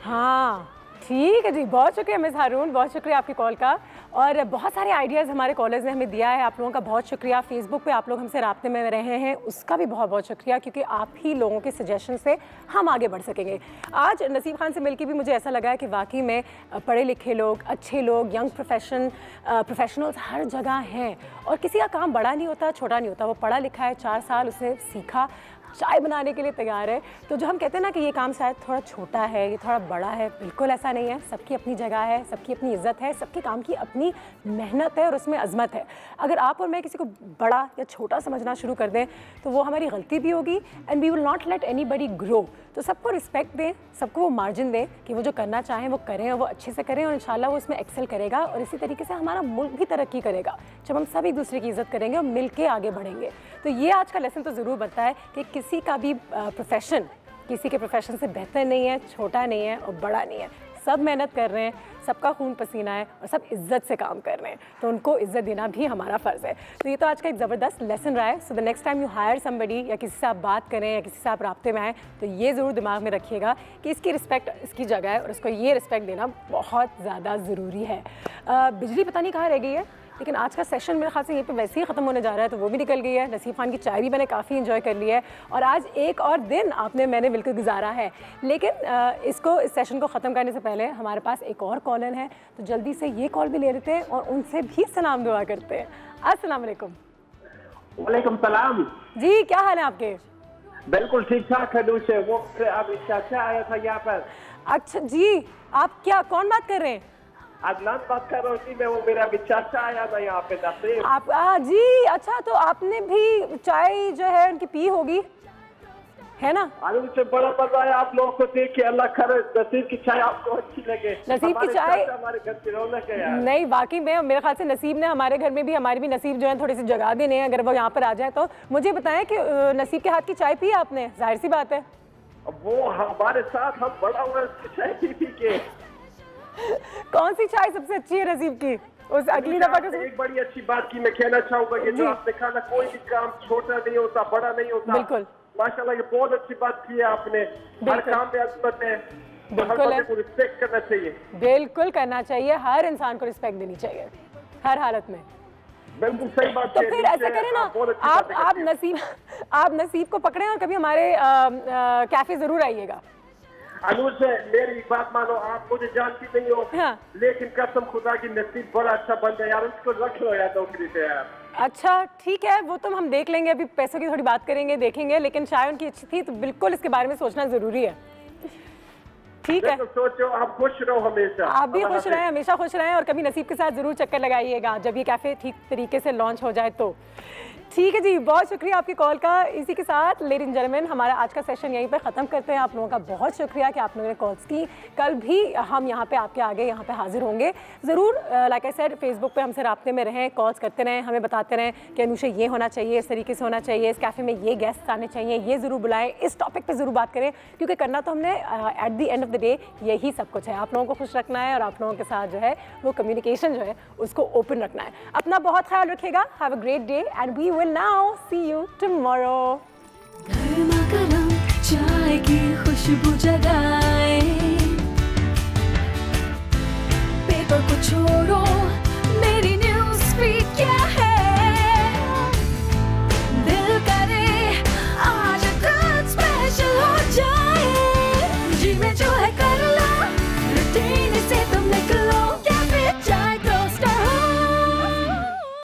हाँ ठीक है जी, बहुत शुक्रिया मिस हारून, बहुत शुक्रिया आपकी कॉल का। और बहुत सारे आइडियाज़ हमारे कॉलेज ने हमें दिया है, आप लोगों का बहुत शुक्रिया। फेसबुक पे आप लोग हमसे राब्ते में रहे हैं, उसका भी बहुत बहुत शुक्रिया, क्योंकि आप ही लोगों के सजेशन से हम आगे बढ़ सकेंगे। आज नसीब खान से मिलकर भी मुझे ऐसा लगा है कि वाकई में पढ़े लिखे लोग, अच्छे लोग, यंग प्रोफेशनल्स हर जगह हैं, और किसी का काम बड़ा नहीं होता, छोटा नहीं होता। वो पढ़ा लिखा है, 4 साल उसने सीखा, चाय बनाने के लिए तैयार है। तो जो हम कहते हैं ना कि ये काम शायद थोड़ा छोटा है, ये थोड़ा बड़ा है, बिल्कुल ऐसा नहीं है। सबकी अपनी जगह है, सबकी अपनी इज्जत है, सबके काम की अपनी मेहनत है और उसमें अजमत है। अगर आप और मैं किसी को बड़ा या छोटा समझना शुरू कर दें तो वो हमारी गलती भी होगी, and we will not let anybody grow. तो सबको रिस्पेक्ट दें, सबको वो मार्जिन दें कि वो जो करना चाहें वो करें, और वो अच्छे से करें, और इंशाल्लाह वो उसमें एक्सेल करेगा, और इसी तरीके से हमारा मुल्क भी तरक्की करेगा जब हम सब एक दूसरे की इज्जत करेंगे और मिल के आगे बढ़ेंगे। तो ये आज का लेसन तो ज़रूर बनता है कि किसी का भी प्रोफेशन किसी के प्रोफेशन से बेहतर नहीं है, छोटा नहीं है और बड़ा नहीं है। सब मेहनत कर रहे हैं, सबका खून पसीना है, और सब इज्जत से काम कर रहे हैं, तो उनको इज्जत देना भी हमारा फ़र्ज़ है। तो ये तो आज का एक ज़बरदस्त लेसन रहा है। So the next time you hire somebody, या किसी से आप बात करें या किसी से आप राब्ते में आएँ, तो ये ज़रूर दिमाग में रखिएगा कि इसकी रिस्पेक्ट इसकी जगह है, और उसको ये रिस्पेक्ट देना बहुत ज़्यादा ज़रूरी है। बिजली पता नहीं कहाँ रह गई है, लेकिन आज का सेशन मेरे ख्याल से यहीं पे वैसे ही ख़त्म होने जा रहा है, तो वो भी निकल गई है। नसीब खान की चाय भी मैंने काफ़ी इंजॉय कर ली है, और आज एक और दिन मैंने मिलकर गुजारा है। लेकिन इस सेशन को ख़त्म करने से पहले हमारे पास एक और कॉलर है, तो जल्दी से ये कॉल भी ले लेते हैं और उनसे भी सलाम दुआ करते हैं। अस्सलाम वालेकुम। वालेकुम सलाम जी, क्या हाल है आपके? बिल्कुल ठीक ठाक है। वो अब चाचा आया था यहाँ पर। अच्छा जी, आप क्या, कौन बात कर रहे हैं? अदनान बात कर रहा हूँ। मैं वो मेरा भी चाचा आया था यहाँ पे नसीब। आप जी, अच्छा, तो आपने भी चाय जो है उनकी पी होगी, है ना? अरे मुझे बड़ा मजा आया आप लोगों को देख के। अल्लाह करे नसीब की चाय आपको अच्छी लगे। नसीब की चाय हमारे घर की रौनक है यार। नहीं, वाकई में मेरे ख्याल से नसीब ने हमारे घर में भी, हमारे भी नसीब जो है थोड़ी सी जगह देने हैं, अगर वो यहाँ पर आ जाए तो। मुझे बताएं कि नसीब के हाथ की चाय पी आपने? जाहिर सी बात है वो हमारे साथ हम बड़ा हुआ चाय पी के। कौन सी चाय सबसे अच्छी है नसीब की? उस अगली दफा का एक बड़ी अच्छी बात की मैं कहना चाहूंगा कि जो आपने कहा ना, कोई भी काम छोटा नहीं होता, बड़ा नहीं होता। बिल्कुल, माशाल्लाह ये बहुत अच्छी बात की है आपने। हर काम में अज़मत है, बिल्कुल, हर बंदे को रिस्पेक्ट करना चाहिए। बिल्कुल करना चाहिए, हर इंसान को रिस्पेक्ट देनी चाहिए हर हालत में। बिल्कुल सही बात। तो फिर ऐसा करें ना, आप नसीब को पकड़े और कभी हमारे कैफे जरूर आइएगा। अनुज से मेरी बात मानो, आप मुझे जानती नहीं हो, हाँ। लेकिन कसम खुदा की नसीब बड़ा अच्छा बंदा है यार, उसको रख लो यार नौकरी पे यार। अच्छा ठीक है, वो तो हम देख लेंगे, अभी पैसों की थोड़ी बात करेंगे, देखेंगे, लेकिन चाय उनकी अच्छी थी तो बिल्कुल इसके बारे में सोचना जरूरी है। ठीक है, सोचो, आप खुश रहो हमेशा। आप भी खुश रहें, हमेशा खुश रहें, और कभी नसीब के साथ जरूर चक्कर लगाइएगा जब ये कैफे ठीक तरीके से लॉन्च हो जाए तो। ठीक है जी, बहुत शुक्रिया आपकी कॉल का। इसी के साथ लेडीज एंड जेंटलमैन हमारा आज का सेशन यहीं पर ख़त्म करते हैं। आप लोगों का बहुत शुक्रिया कि आप लोगों ने कॉल्स की। कल भी हम यहाँ पे आपके आगे यहाँ पे हाजिर होंगे ज़रूर। लाइक आई सेड, फेसबुक पे हमसे राब्ते में रहें, कॉल्स करते रहें, हमें बताते रहें कि अनुषा ये होना चाहिए, इस तरीके से होना चाहिए, इस कैफ़े में ये गेस्ट आने चाहिए, ये ज़रूर बुलाएं, इस टॉपिक पर ज़रूर बात करें, क्योंकि करना तो हमने at the end of the day यही सब कुछ है। आप लोगों को खुश रखना है और आप लोगों के साथ जो है वो कम्युनिकेशन जो है उसको ओपन रखना है। अपना बहुत ख्याल रखिएगा। Have a great day and we will now see you tomorrow. चाय की खुशबू जगाए